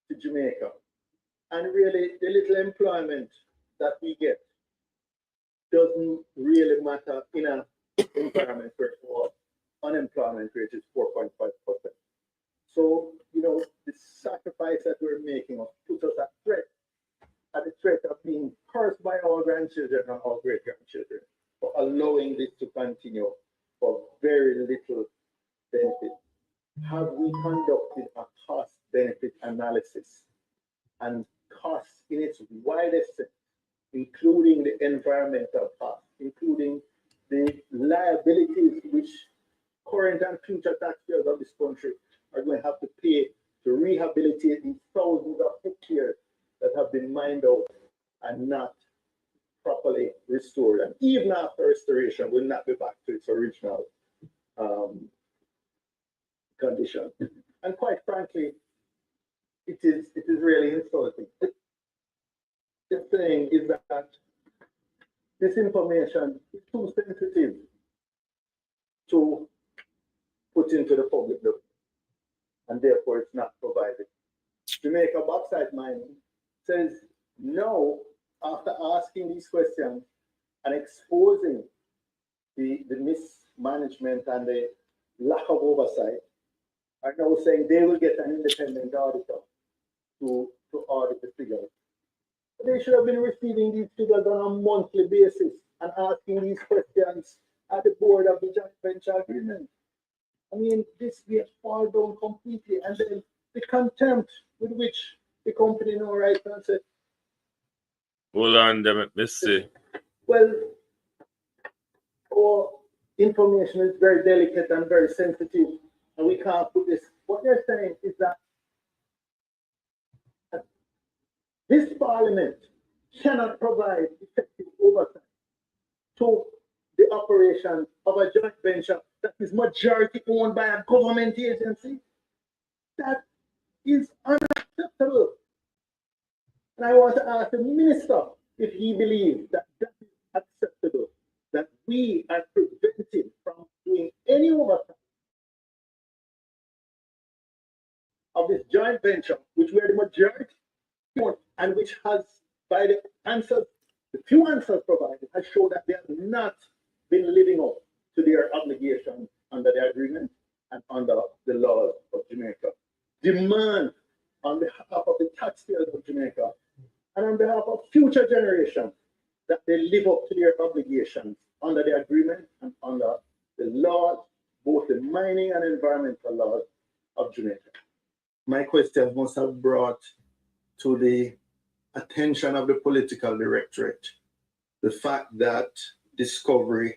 Speaker 11: to Jamaica. And really, the little employment that we get doesn't really matter in an environment where our unemployment rate is 4.5%. So, the sacrifice that we're making puts us at the threat of being cursed by our grandchildren and our great-grandchildren for allowing this to continue for very little benefit. Have we conducted a cost-benefit analysis and costs in its widest sense, including the environmental costs, including the liabilities which current and future taxpayers of this country are going to have to pay to rehabilitate these thousands of hectares that have been mined out and not properly restored. And even after restoration, will not be back to its original condition. And quite frankly, it is really insulting. The thing is that this information is too sensitive to put into the public domain, and therefore it's not provided. Jamaica Bauxite Mining says no after asking these questions and exposing the mismanagement and the lack of oversight, are now saying they will get an independent auditor to audit the figures. But they should have been receiving these figures on a monthly basis and asking these questions at the board of the joint venture agreement. I mean, this gets fall down completely, and then the contempt with which the company now right now said,
Speaker 4: hold on, let's see.
Speaker 11: Well, our information is very delicate and very sensitive, and we can't put this. What they're saying is that this parliament cannot provide effective oversight to the operation of a joint venture that is majority owned by a government agency. That is unacceptable. And I want to ask the minister if he believes that that is acceptable, that we are prevented from doing any oversight of this joint venture, which we are the majority owned, and which has, by the answers, the few answers provided, has shown that they have not been living up to their obligations under the agreement and under the laws of Jamaica. Demand on behalf of the taxpayers of Jamaica and on behalf of future generations that they live up to their obligations under the agreement and under the laws, both the mining and environmental laws of Jamaica. My question must have brought to the attention of the political directorate the fact that Discovery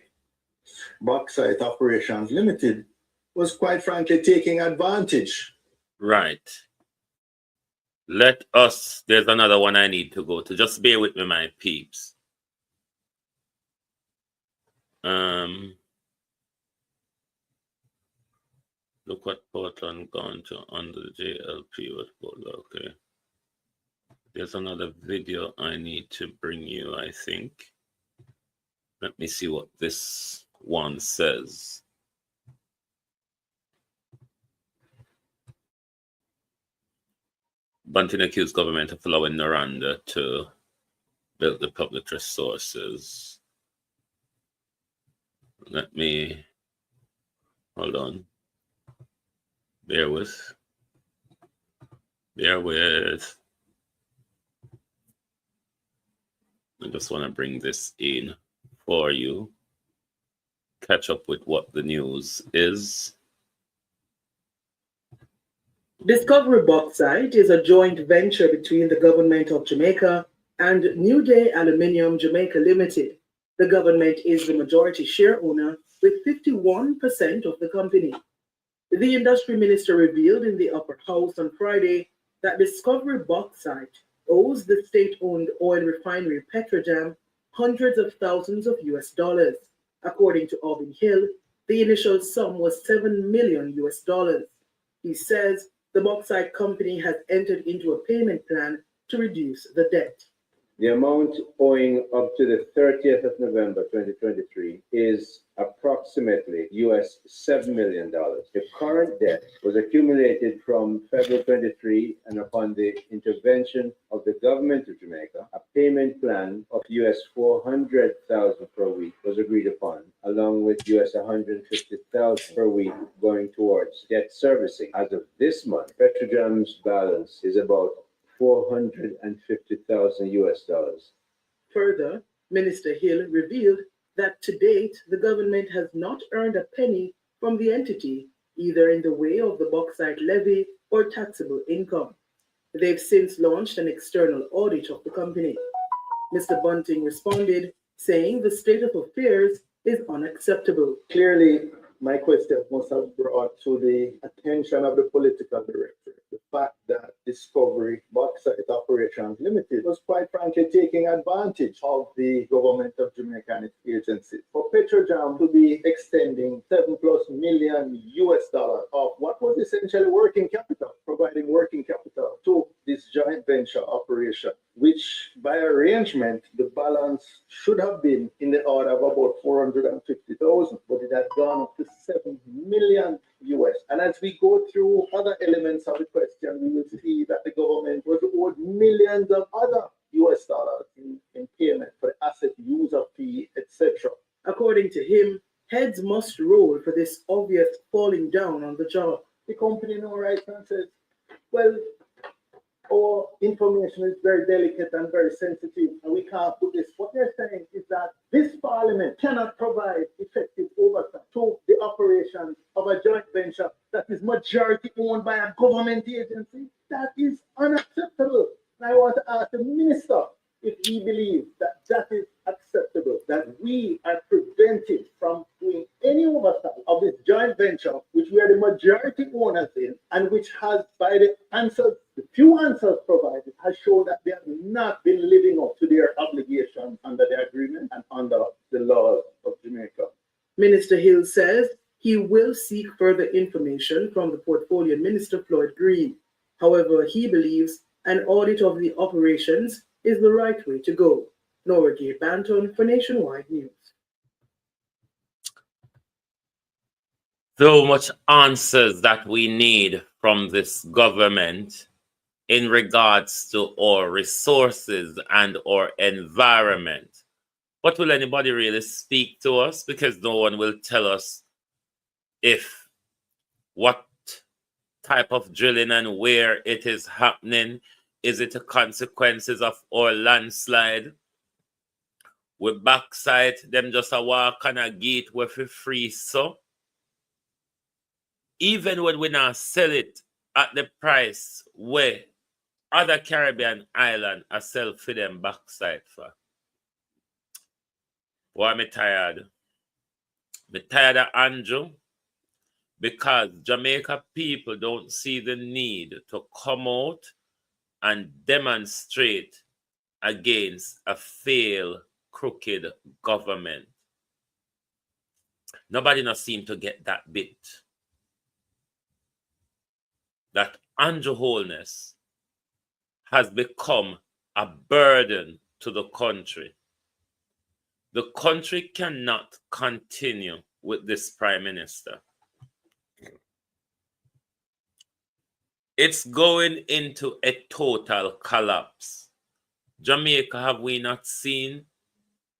Speaker 11: Bauxite Operations Limited was quite frankly taking advantage.
Speaker 4: Right. There's another one I need to go to. Just bear with me, my peeps. Look what Portland gone to under the JLP was called. Okay. There's another video I need to bring you, I think. Let me see what this one says. Bunting accused government of allowing Noranda to build the public resources. Let me, hold on. Bear with. I just want to bring this in for you. Catch up with what the news is.
Speaker 12: Discovery Bauxite is a joint venture between the government of Jamaica and New Day Aluminium Jamaica Limited. The government is the majority share owner with 51% of the company. The industry minister revealed in the upper house on Friday that Discovery Bauxite owes the state-owned oil refinery Petrojam hundreds of thousands of US dollars. According to Auburn Hill, the initial sum was $7 million US dollars. He says the bauxite company has entered into a payment plan to reduce the debt.
Speaker 13: The amount owing up to the 30th of November 2023 is approximately US $7 million. The current debt was accumulated from February 23, and upon the intervention of the government of Jamaica, a payment plan of US $400,000 per week was agreed upon, along with US $150,000 per week going towards debt servicing. As of this month, Petrojam's balance is about $450,000 US dollars.
Speaker 12: Further, Minister Hill revealed that to date, the government has not earned a penny from the entity, either in the way of the bauxite levy or taxable income. They've since launched an external audit of the company. Mr. Bunting responded, saying the state of affairs is unacceptable.
Speaker 11: Clearly, my question must have brought to the attention of the political director the fact that Discovery Bauxite Operations Limited was quite frankly taking advantage of the government of Jamaica and its agencies for Petrojam to be extending $7+ million US dollars of what was essentially working capital, providing working capital to this joint venture operation, which by arrangement, the balance should have been in the order of about $450,000, but it had gone up to $7 million US. And as we go through other elements of the question, we will see that the government was owed millions of other US dollars in payment for the asset user fee, etc.
Speaker 12: According to him, heads must roll for this obvious falling down on the job.
Speaker 11: The company no right and says, well, our information is very delicate and very sensitive, and we can't put this. What they're saying is that this parliament cannot provide effective oversight to the operations of a joint venture that is majority owned by a government agency. That is unacceptable. And I want to ask the minister if he believes that that is acceptable, that we are prevented from doing any oversight of this joint venture, which we are the majority owners in, and which has, by the answers, the few answers provided, has shown that they have not been living up to their obligations under the agreement and under the laws of Jamaica.
Speaker 12: Minister Hill says he will seek further information from the Portfolio Minister Floyd Green. However, he believes an audit of the operations is the right way to go. Nora Gay Banton for Nationwide News.
Speaker 4: So much answers that we need from this government in regards to our resources and our environment. But will anybody really speak to us? Because no one will tell us if what type of drilling and where it is happening. Is it the consequences of our landslide? We backside them just a walk on a gate where we free so. Even when we now sell it at the price where other Caribbean islands are sell for them backside for. Why am I tired? I'm tired of Andrew because Jamaica people don't see the need to come out and demonstrate against a failed, crooked government. Nobody not seem to get that bit. That Andrew Holness has become a burden to the country. The country cannot continue with this prime minister. It's going into a total collapse. Jamaica, have we not seen?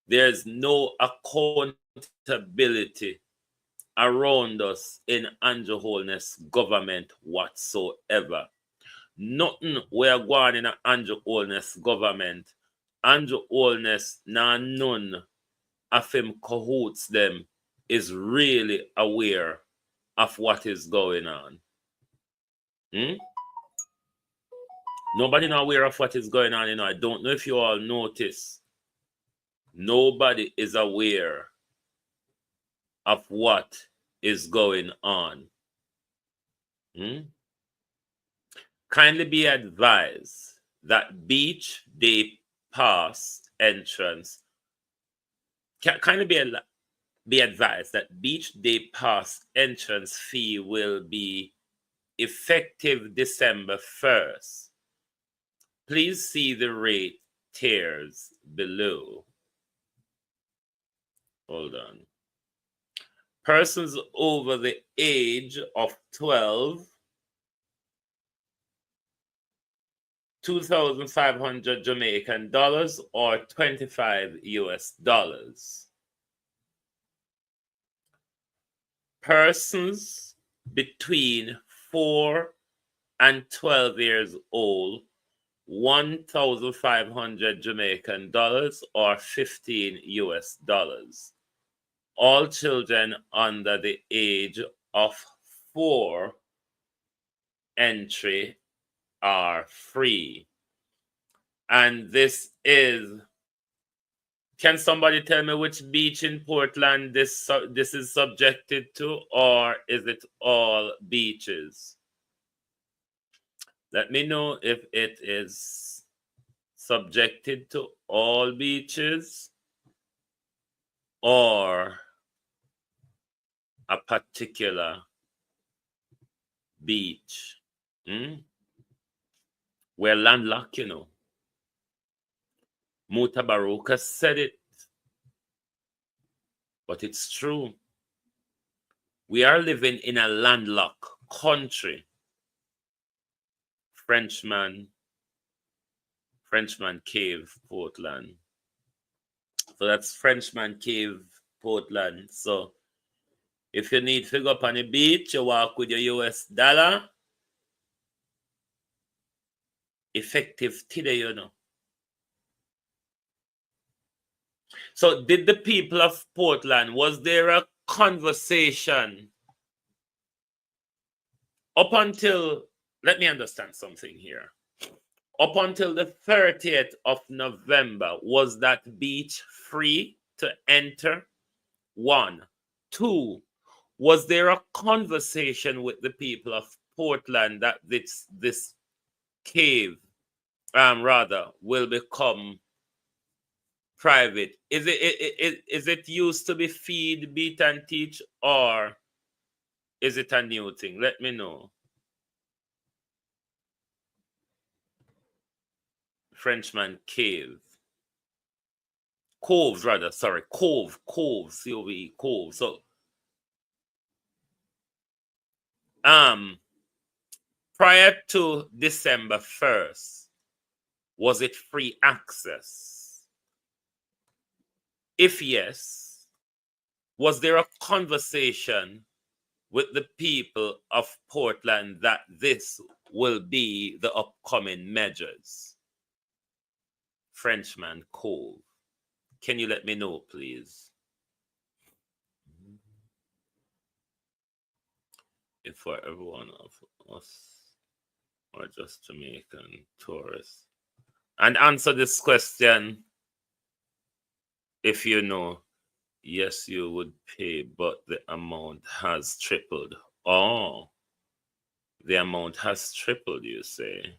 Speaker 4: There's no accountability around us in Andrew Holness government whatsoever. Nothing we are going in an Andrew Holness government. Andrew Holness, none of him cahoots them is really aware of what is going on. Nobody not aware of what is going on. I don't know if you all notice. Nobody is aware of what is going on. Kindly be advised that Beach Day Pass entrance. Kindly be advised that Beach Day Pass entrance fee will be effective December 1st. Please see the rate tiers below. Hold on. Persons over the age of 12, 2,500 Jamaican dollars or 25 US dollars. Persons between 4 and 12 years old, 1,500 Jamaican dollars or 15 US dollars. All children under the age of 4 entry are free. And this is, can somebody tell me which beach in Portland this is subjected to, or is it all beaches? Let me know if it is subjected to all beaches or a particular beach. We're landlocked, Mutabaruka said it, but it's true. We are living in a landlocked country. Frenchman Cave, Portland. So that's Frenchman Cave, Portland. So if you need to go up on the beach, you walk with your US dollar. Effective today, So did the people of Portland, was there a conversation up until, let me understand something here. Up until the 30th of November, was that beach free to enter? 1. 2, was there a conversation with the people of Portland that this cave, will become private. Is it used to be feed, beat, and teach, or is it a new thing? Let me know. Frenchman cave. Coves, rather, sorry. Cove, C-O-V-E, cove. So, prior to December 1st, was it free access? If yes, was there a conversation with the people of Portland that this will be the upcoming measures? Frenchman Cove. Can you let me know, please? If for everyone of us or just Jamaican tourists. And answer this question if you know. Yes, you would pay, but the amount has tripled. Oh, the amount has tripled, you say?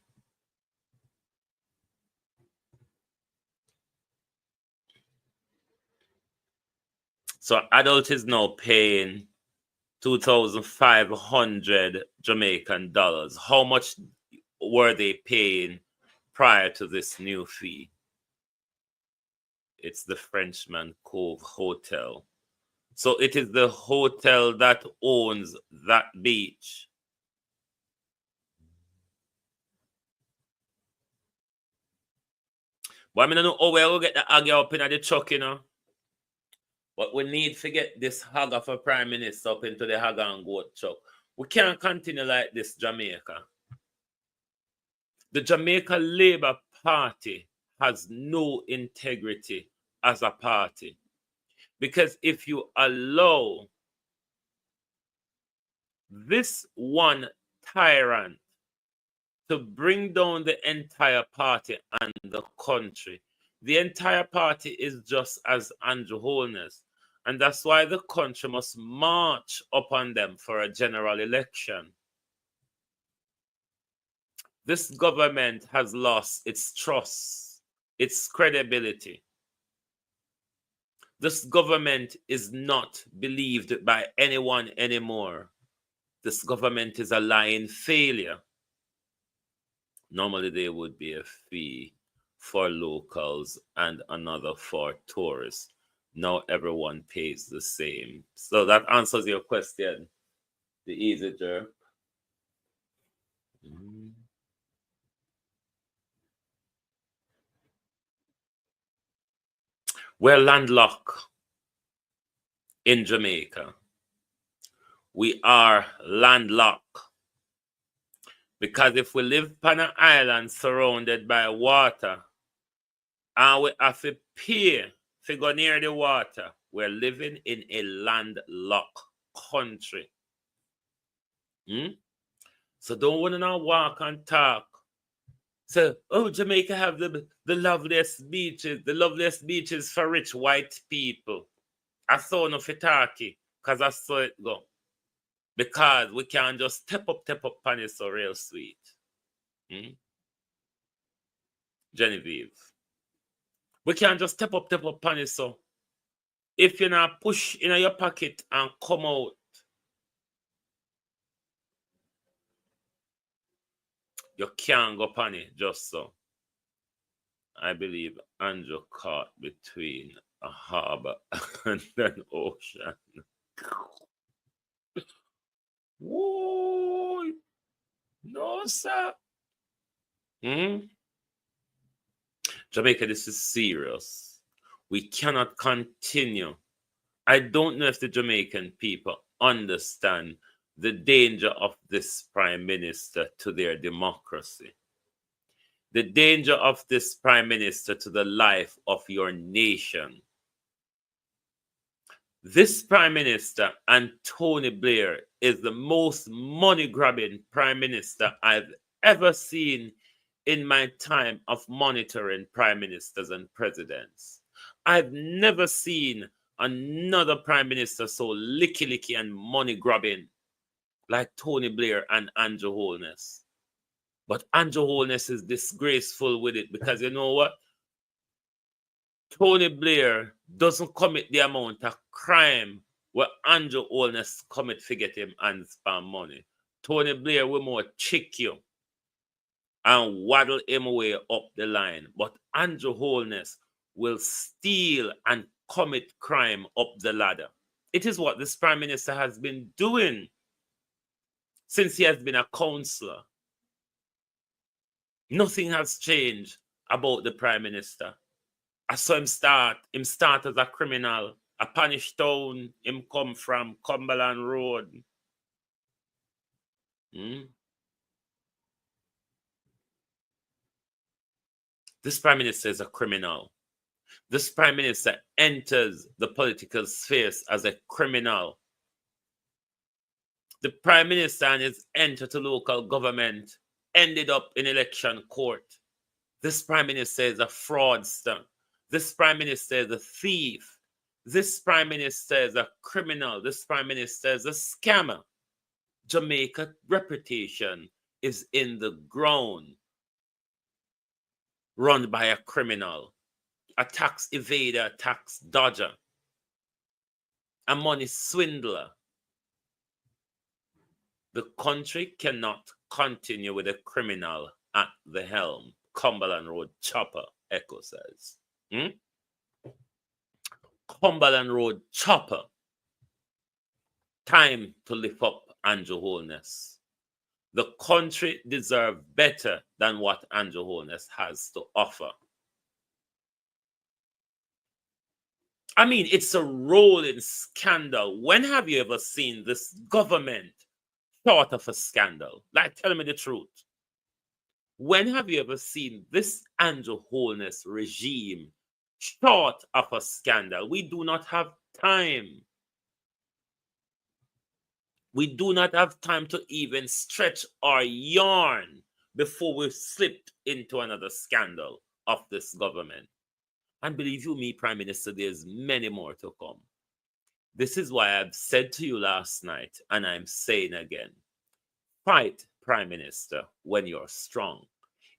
Speaker 4: So adult is now paying 2,500 Jamaican dollars. How much were they paying prior to this new fee? It's the Frenchman Cove Hotel. So it is the hotel that owns that beach. But I mean, I don't know how we'll get the haggy up in the truck, you know. But we need to get this hagger for Prime Minister up into the hagger and goat truck. We can't continue like this, Jamaica. The Jamaica Labour Party has no integrity as a party. Because if you allow this one tyrant to bring down the entire party and the country, the entire party is just as Andrew Holness. And that's why the country must march upon them for a general election. This government has lost its trust, its credibility. This government is not believed by anyone anymore. This government is a lying failure. Normally, there would be a fee for locals and another for tourists. Now everyone pays the same. So that answers your question, the easy jerk. We're landlocked in Jamaica. We are landlocked. Because if we live on an island surrounded by water and we have to pay to go near the water, we're living in a landlocked country. So don't want to walk and talk. So, oh, Jamaica have the loveliest beaches for rich white people. I saw no fitaki because I saw it go. Because we can't just step up on it so real sweet. Genevieve. We can't just step up on it so. If you not push in your pocket and come out, you can't go on it just so. I believe Andrew caught between a harbor and an ocean. Whoa! No, sir. Jamaica, this is serious. We cannot continue. I don't know if the Jamaican people understand the danger of this prime minister to their democracy. The danger of this prime minister to the life of your nation. This prime minister and Tony Blair is the most money-grabbing prime minister I've ever seen in my time of monitoring prime ministers and presidents. I've never seen another prime minister so licky and money-grabbing like Tony Blair and Andrew Holness. But Andrew Holness is disgraceful with it because you know what? Tony Blair doesn't commit the amount of crime where Andrew Holness commit to get him and spend money. Tony Blair will more check you and waddle him way up the line. But Andrew Holness will steal and commit crime up the ladder. It is what this Prime Minister has been doing since he has been a councillor. Nothing has changed about the Prime Minister. I saw him start as a criminal. A Panish town, him come from Cumberland Road. This Prime Minister is a criminal. This Prime Minister enters the political space as a criminal. The Prime Minister and his enter to local government ended up in election court. This Prime Minister is a fraudster. This Prime Minister is a thief. This Prime Minister is a criminal. This Prime Minister is a scammer. Jamaica's reputation is in the ground, run by a criminal, a tax evader, a tax dodger, a money swindler. The country cannot continue with a criminal at the helm. Cumberland Road Chopper, Echo says. Cumberland Road Chopper. Time to lift up Andrew Holness. The country deserves better than what Andrew Holness has to offer. I mean, it's a rolling scandal. When have you ever seen this government short of a scandal? Like, tell me the truth. When have you ever seen this Andrew Holness regime short of a scandal? We do not have time. We do not have time to even stretch our yarn before we slip into another scandal of this government. And believe you me, Prime Minister, there's many more to come. This is why I've said to you last night, and I'm saying again, fight, Prime Minister, when you're strong.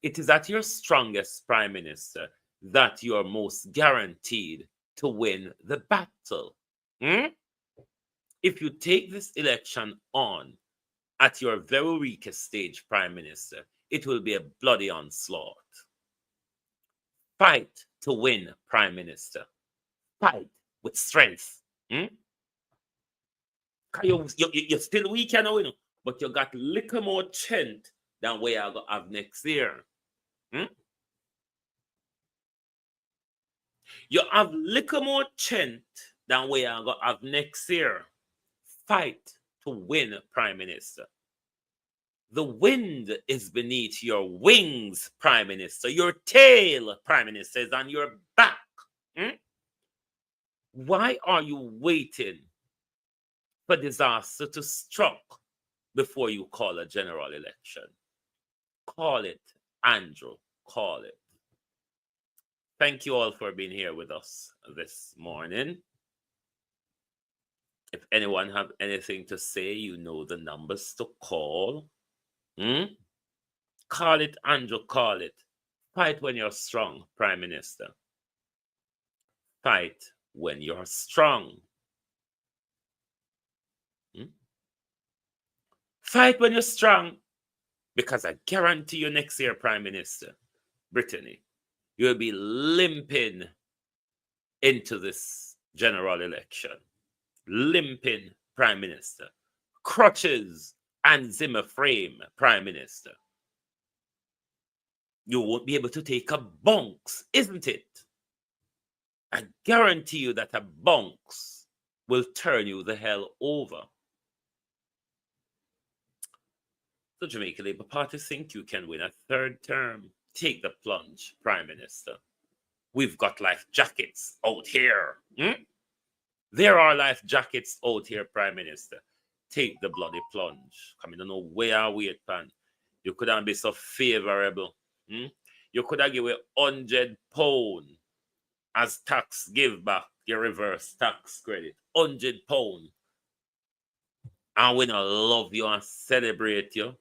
Speaker 4: It is at your strongest, Prime Minister, that you're most guaranteed to win the battle. If you take this election on at your very weakest stage, Prime Minister, it will be a bloody onslaught. Fight to win, Prime Minister. Fight with strength. You're still weak, you know, but you got little more strength than where I go have next year. You have little more strength than where I go have next year. Fight to win, Prime Minister. The wind is beneath your wings, Prime Minister. Your tail, Prime Minister, is on your back. Why are you waiting for disaster to strike before you call a general election? Call it, Andrew. Call it. Thank you all for being here with us this morning. If anyone have anything to say, you know the numbers to call. Call it, Andrew, call it. Fight when you're strong, Prime Minister. Fight when you're strong. Fight when you're strong, because I guarantee you next year, Prime Minister, Brittany, you'll be limping into this general election. Limping, Prime Minister. Crutches and Zimmer frame, Prime Minister. You won't be able to take a bounce, isn't it? I guarantee you that a bounce will turn you the hell over. The Jamaica Labour Party think you can win a third term. Take the plunge, Prime Minister. We've got life jackets out here. There are life jackets out here, Prime Minister. Take the bloody plunge. I don't know where I wait, pan. You couldn't be so favorable. You could have given £100 as tax give back, your reverse tax credit. £100. And we don't love you and celebrate you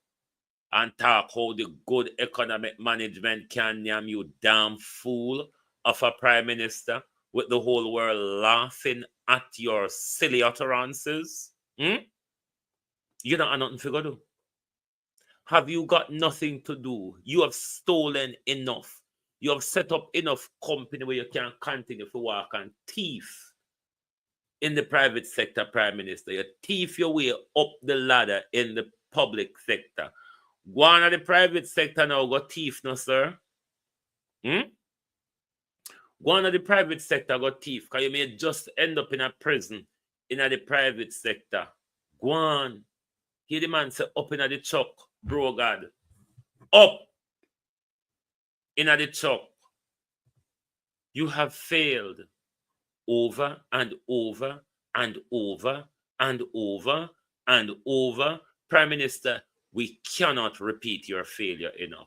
Speaker 4: and talk how the good economic management can name you damn fool. of a prime minister with the whole world laughing at your silly utterances? You don't have nothing to do. Have you got nothing to do? You have stolen enough. You have set up enough company where you can continue to work and thief in the private sector, Prime Minister. You thief your way up the ladder in the public sector. Go on to the private sector now, go thief, no, sir. Go on to the private sector, go thief, because you may just end up in a prison in the private sector. Go on. Hear the man say, up in the chuck, bro God. Up in the chuck. You have failed over and over and over and over and over. Prime Minister, we cannot repeat your failure enough.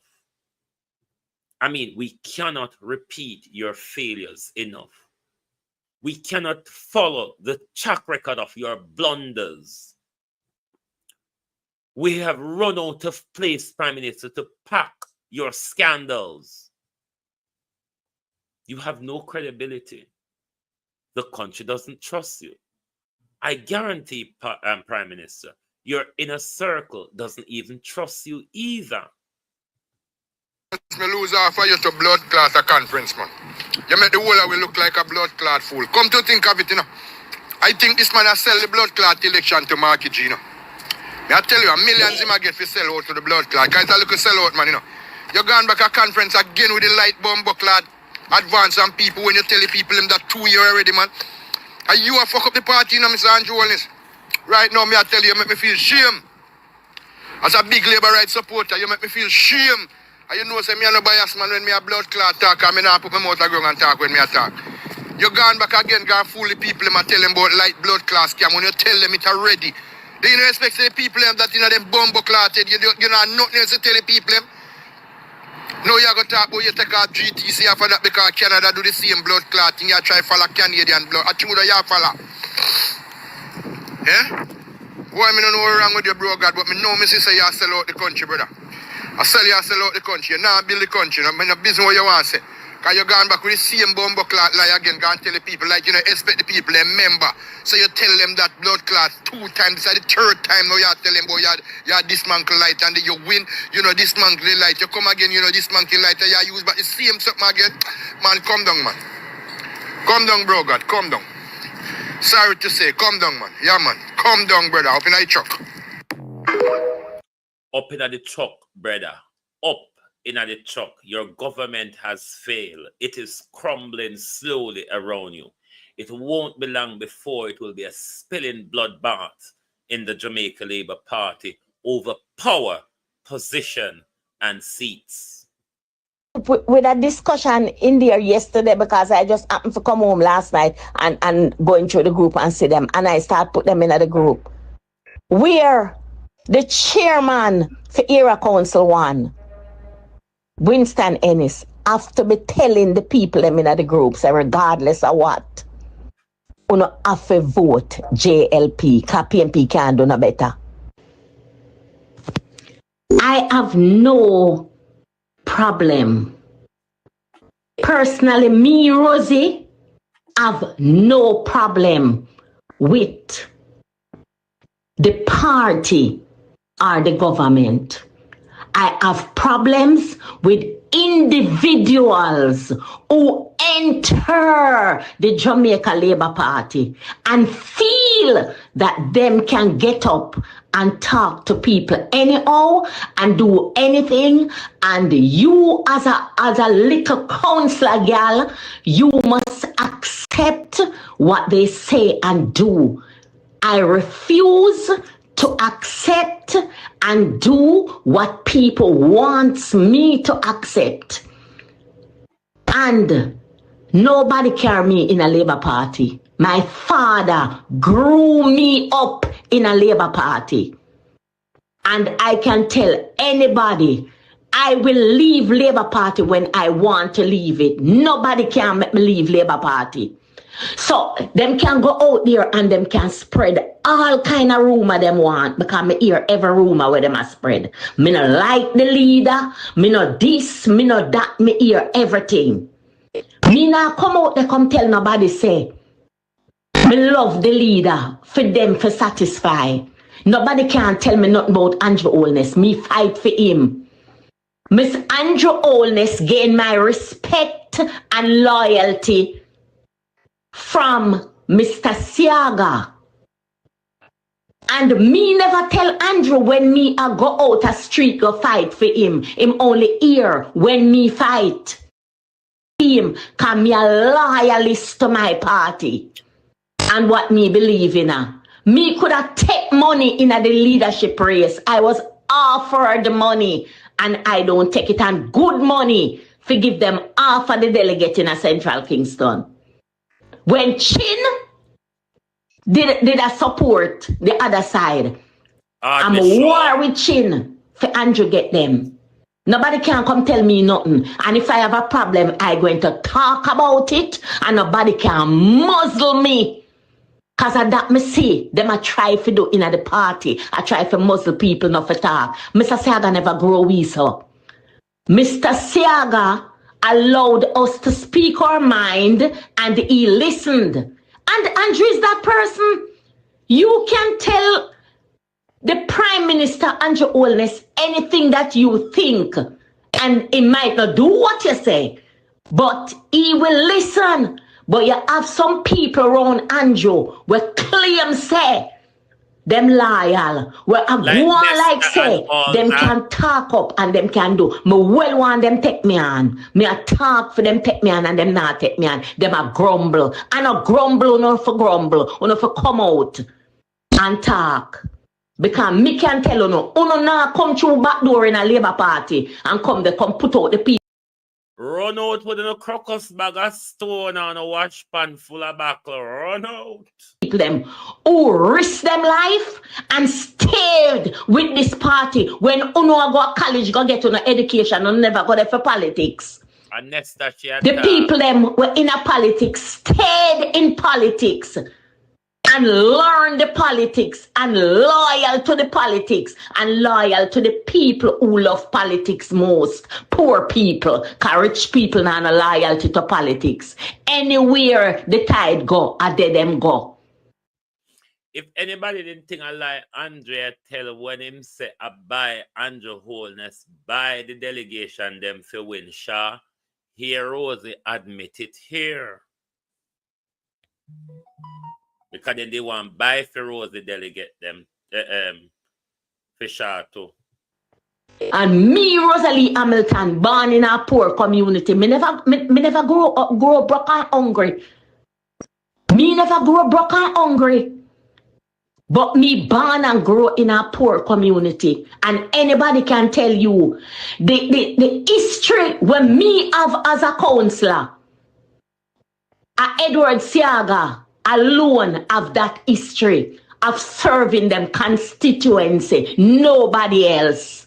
Speaker 4: I mean, we cannot repeat your failures enough. We cannot follow the track record of your blunders. We have run out of place, Prime Minister, to pack your scandals. You have no credibility. The country doesn't trust you. I guarantee, Prime Minister, your inner circle doesn't even trust you either.
Speaker 14: Me lose half of you to blood clot a conference, man. You make the whole of we look like a blood clot fool. Come to think of it, you know. I think this man has sell the blood clot election to Marky G, you know. I tell you, millions him I get for sell out to the blood clot. Guys, I look at sell out, man, you know. You're going back a conference again with the light bomb clot. Advance on people when you tell the people them that 2 years already, man. And you a fuck up the party, you know, Mr. Andrew Wallace. Right now, me I tell you make me feel shame. As a big labor rights supporter, you make me feel shame. And you know, say me a no bias man when me a blood clot talk, and me not put my mouth a ground and talk when me a talk. You gone back again, gone fool the people, them a tell them about light blood clot scam. When you tell them it already, they you know expect the people them that you know them bumbo clotted, you know nothing else to tell the people them. No, you go talk about you take out GTC after that because Canada do the same blood clotting. You try to follow Canadian blood. I think you follow. Yeah? Boy, I don't know what's wrong with you, bro, God, but me know me say you sell out the country, brother. I sell you sell out the country. You not build the country. I'm in a business what you want to say. Because you're going back with the same bumbo clot lie again. Go and tell the people, like, you know, expect the people, they member. So you tell them that blood clot 2 times. This is the 3rd time now you tell them, boy, you dismantle light and then you win, you know, dismantle the light. You come again, you know, dismantle light and you use but the same something again. Man, come down, man. Come down, bro, God, come down. Sorry to say, come down, man. Yeah, man. Come down, brother. Up in the truck.
Speaker 4: Up in the truck, brother. Up in the truck. Your government has failed. It is crumbling slowly around you. It won't be long before it will be a spilling bloodbath in the Jamaica Labour Party over power, position, and seats.
Speaker 15: With a discussion in there yesterday because I just happened to come home last night and going through the group and see them and I start put them in the group. Where the chairman for Era Council 1, Winston Ennis, have to be telling the people them in the groups, regardless of what, you know, have to vote JLP, because PMP can't do no better. I have no problem. Personally, me, Rosie, have no problem with the party or the government. I have problems with individuals who enter the Jamaica Labour Party and feel that them can get up and talk to people anyhow and do anything, and you as a little councillor girl, you must accept what they say and do. I refuse to accept and do what people want me to accept. And nobody carry me in a Labour Party. My father grew me up in a Labour Party. And I can tell anybody, I will leave Labour Party when I want to leave it. Nobody can make me leave Labour Party. So them can go out there and them can spread all kind of rumor them want, because me hear every rumor where them a spread. Me no like the leader, me no this, me no that, me hear everything. Me now come out there come tell nobody say, me love the leader for them for satisfy. Nobody can tell me nothing about Andrew Holness. Me fight for him. Miss Andrew Holness gained my respect and loyalty from Mr. Siaga. And me never tell Andrew when me I go out a street go fight for him. Him only hear when me fight. Him can me a loyalist to my party. And what me believe in. Me could have take money in the leadership race. I was offered the money and I don't take it. And good money to give them half of the delegate in a Central Kingston. When Chin did I support the other side, I'm a war with Chin for Andrew get them. Nobody can come tell me nothing. And if I have a problem, I'm going to talk about it and nobody can muzzle me. Because of that, me see, them I try to do in the party. I try to muzzle people not for talk. Mr. Siaga never grow we so. Mr. Siaga allowed us to speak our mind and he listened. And Andrew is that person. You can tell the Prime Minister Andrew Holness anything that you think. And he might not do what you say. But he will listen. But you have some people around Andrew where claim say them loyal. Where I go on like say them can talk up and them can do. Me well want them take me on. Me a talk for them take me on and them not take me on. Them a grumble. And a grumble enough for grumble. Enough for come out and talk. Because me can tell you no. Uno now come through back door in a Labour Party and come put out the people.
Speaker 4: Run out with a crocus bag of stone and a wash pan full of buckle. Run out.
Speaker 15: Them who risk them life and stayed with this party when uno go to college, go get on education and never go there for politics.
Speaker 4: And next that
Speaker 15: the people them were in a politics, stayed in politics and learned the politics and loyal to the politics and loyal to the people who love politics most. Poor people, rich people not loyalty to politics. Anywhere the tide go, I did them go.
Speaker 4: If anybody didn't think I like Andrea tell when him say I buy Andrew Holness, buy the delegation them for win Shaw, here Rosie admit it here. Because then they want buy for Rosie delegate them for Shaw too.
Speaker 15: And me, Rosalie Hamilton, born in a poor community, me never grow up broke and hungry. Me never grow broke and hungry. But me born and grow in a poor community. And anybody can tell you the history when me have as a counselor. Edward Siaga alone have that history of serving them constituency. Nobody else.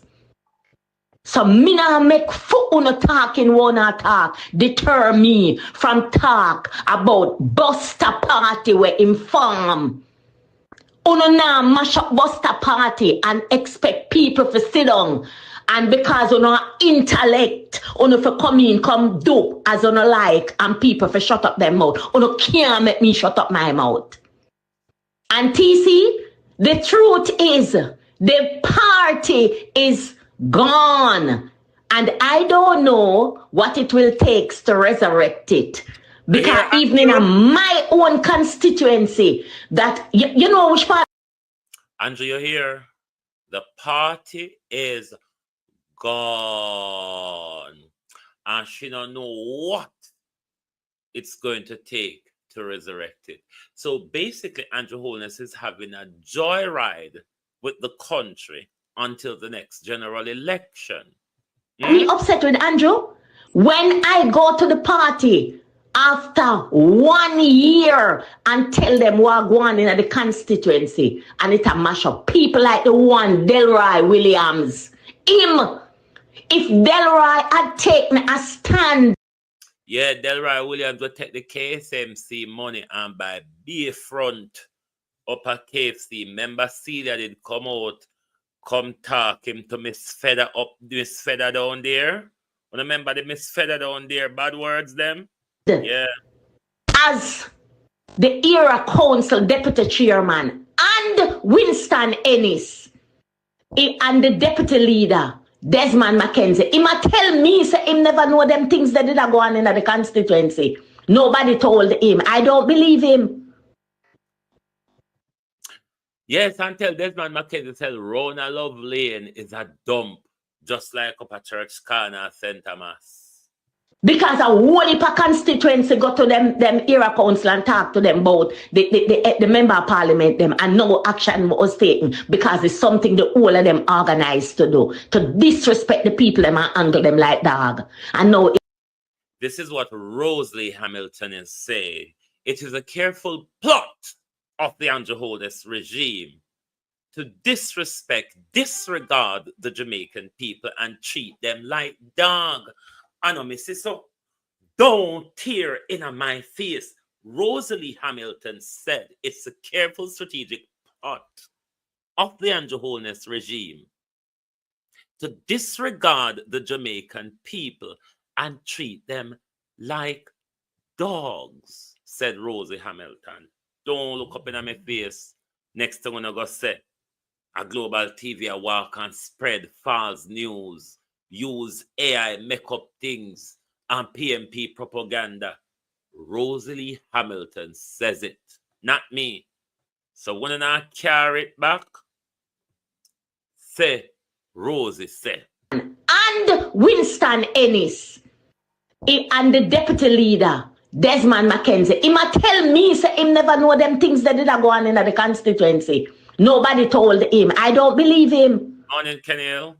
Speaker 15: So me not make foot on a talking one talk deter me from talk about Buster Party where inform. Uno now mash up Buster Party and expect people to sit down. And because uno intellect, uno for come in, come do as uno like, and people for shut up their mouth. Uno can't make me shut up my mouth. And TC, the truth is, the party is gone. And I don't know what it will take to resurrect it. Because even in my own constituency, that, you know which part?
Speaker 4: Andrew, you're here. The party is gone. And she don't know what it's going to take to resurrect it. So basically, Andrew Holness is having a joyride with the country until the next general election.
Speaker 15: Me upset with Andrew? When I go to the party after 1 year and tell them what going in the constituency and it a mash up. People like the one Delroy Williams. Him. If Delroy had taken a stand.
Speaker 4: Yeah, Delroy Williams will take the KSMC money and buy Bayfront upper KFC. Remember Celia did come out, come talk him to Miss Feather down there? Remember the Miss Feather down there, bad words them? Yeah.
Speaker 15: As the era council deputy chairman and Winston Ennis and the deputy leader Desmond McKenzie, he might tell me say him never know them things that did go on in the constituency. Nobody told him. I don't believe him.
Speaker 4: Yes, until Desmond McKenzie said Rona Love Lane is a dump, just like up at Church Corner, St. Thomas.
Speaker 15: Because a whole heap of constituency go to them era council and talk to them about the member of parliament them, and no action was taken because it's something the whole of them organized to do, to disrespect the people them and handle them like dog. And now
Speaker 4: this is what Rosalie Hamilton is saying. It is a careful plot of the Andrew Holness regime to disregard the Jamaican people and treat them like dog. I know, Mrs. So don't tear in my face. Rosalie Hamilton said it's a careful strategic plot of the Andrew Holness regime to disregard the Jamaican people and treat them like dogs, said Rosie Hamilton. Don't look up in my face. Next thing I'm going to say, a global TV a walk and spread false news, use AI, make up things, and PMP propaganda. Rosalie Hamilton says it, not me. So when I carry it back, say, Rosie said.
Speaker 15: And Winston Ennis and the deputy leader, Desmond McKenzie, he might tell me say him never know them things that did go on in the constituency. Nobody told him. I don't believe him.
Speaker 4: Morning, Kenny.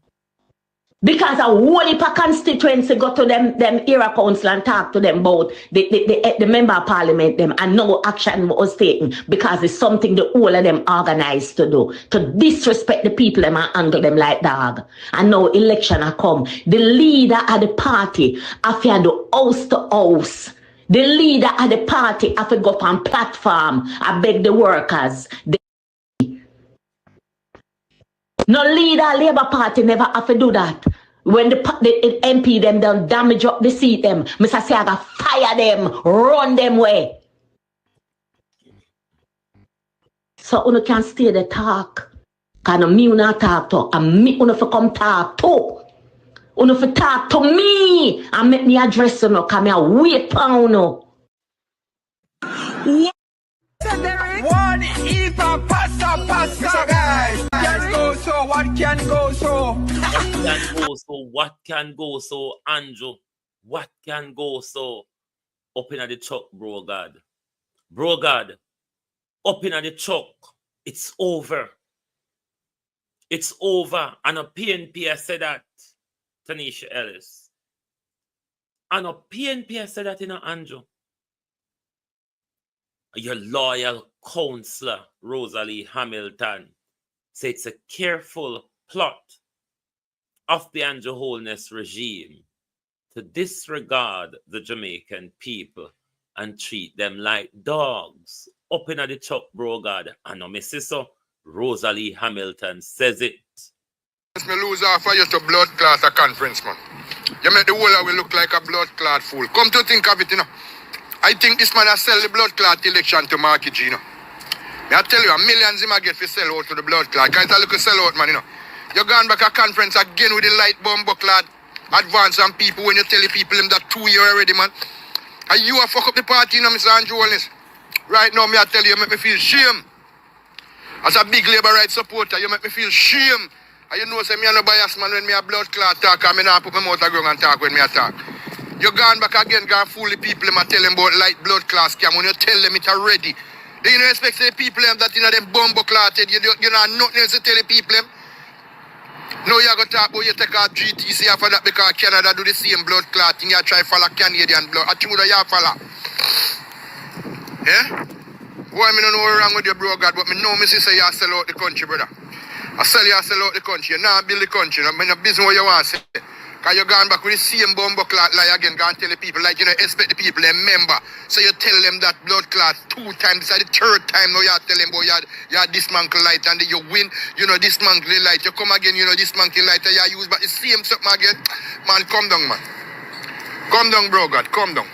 Speaker 15: Because a whole heap of constituency go to them era council and talk to them about the member of parliament them, and no action was taken because it's something the whole of them organized to do, to disrespect the people them and handle them like dog. And now election a come. The leader of the party have to do house to house. The leader of the party have to go on platform. I beg the workers. No leader Labour Party never have to do that. When the MP them done damage up the seat them, Mr. Siaga fire them, run them way. So you can stay the talk. Can me not talk to, and me you for come talk to. You for talk to me and make me address you, come here wait for you.
Speaker 16: One heap of pasta, guys. Can go so, what can go so?
Speaker 4: What can go so, Andrew? What can go so? Up in the truck, bro God. Bro God, up in the truck. It's over. It's over. And a PNP has said that, Tanisha Ellis. And a PNP has said that, Andrew. Your loyal counselor, Rosalie Hamilton, said it's a careful plot of the Andrew Holness regime to disregard the Jamaican people and treat them like dogs. Up in the truck, bro God. And no, Mrs. So, Rosalie Hamilton says it.
Speaker 14: Me lose half of you to blood clot a conference, man. You make the whole of we look like a blood clot fool. Come to think of it, I think this man has sell the blood clot election to market, I tell you, millions him I get for sell out to the blood clot. Guys, I look at sell out, man, You're gone back a conference again with the light bomb clot advance on people when you tell the people them that 2 years already, man. And you a fuck up the party, Mr. Andrew Holness. Right now, me I tell you make me feel shame. As a big labor rights supporter, you make me feel shame. And you know, say me a no bias man when me a blood clot talk, and me not put my mouth a ground and talk when me a talk. You gone back again, gone fool the people them and tell them about light blood clot scam. When you tell them it already, they you know expect the people them that them bumbo clotted. You know nothing else to tell the people them. Now you going to talk about you take out GTC after that because Canada do the same blood clotting. You try to follow Canadian blood. I think you follow. Yeah? Why me don't know what's wrong with your bro God, but me know me say you sell out the country, brother. I sell out the country. You now build the country. I'm in a business what you want to say. Because you're going back with the same bumbo clot lie again, go and tell the people, like, expect the people, remember. So you tell them that blood clot 2 times, this is the 3rd time now you tell them about you dismantle light and then you win, dismantle the light. You come again, dismantle light and you use but the same something again. Man, come down, man. Come down, bro, God, come down.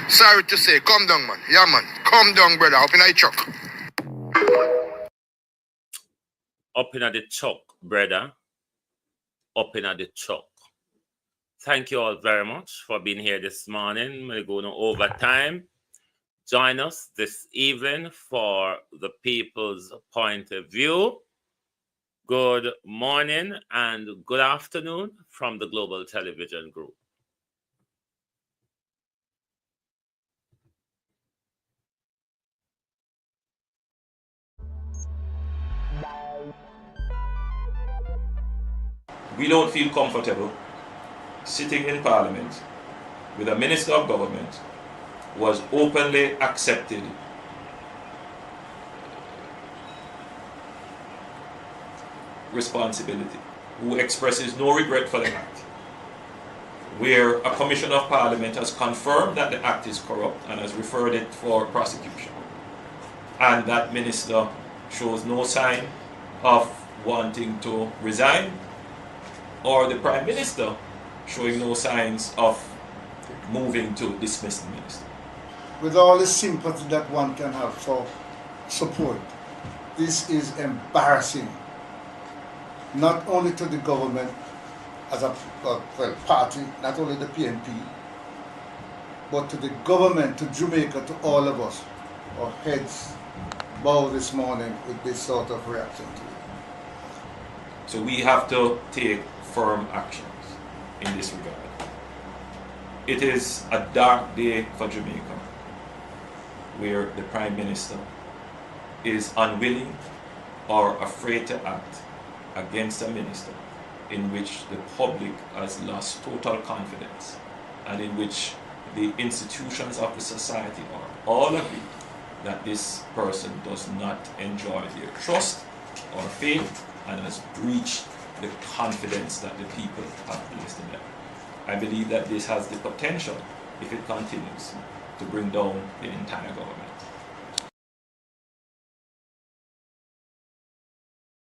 Speaker 14: Sorry to say, come down, man. Yeah, man. Come down, brother. Up in the truck.
Speaker 4: Up in the truck, brother. Up in the truck. Thank you all very much for being here this morning. We're going to overtime. Join us this evening for the People's Point of View. Good morning and good afternoon from the Global Television Group.
Speaker 17: We don't feel comfortable sitting in Parliament with a Minister of Government who has openly accepted responsibility, who expresses no regret for the act, where a Commission of Parliament has confirmed that the act is corrupt and has referred it for prosecution, and that Minister shows no sign of wanting to resign, or the Prime Minister showing no signs of moving to dismiss the Minister.
Speaker 18: With all the sympathy that one can have for support, this is embarrassing, not only to the government as a party, not only the PNP, but to the government, to Jamaica, to all of us. Our heads bow this morning with this sort of reaction to it.
Speaker 17: So we have to take firm actions in this regard. It is a dark day for Jamaica, where the Prime Minister is unwilling or afraid to act against a minister in which the public has lost total confidence and in which the institutions of the society are all agree that this person does not enjoy their trust or faith and has breached the confidence that the people have placed in them. I believe that this has the potential, if it continues, to bring down the entire government.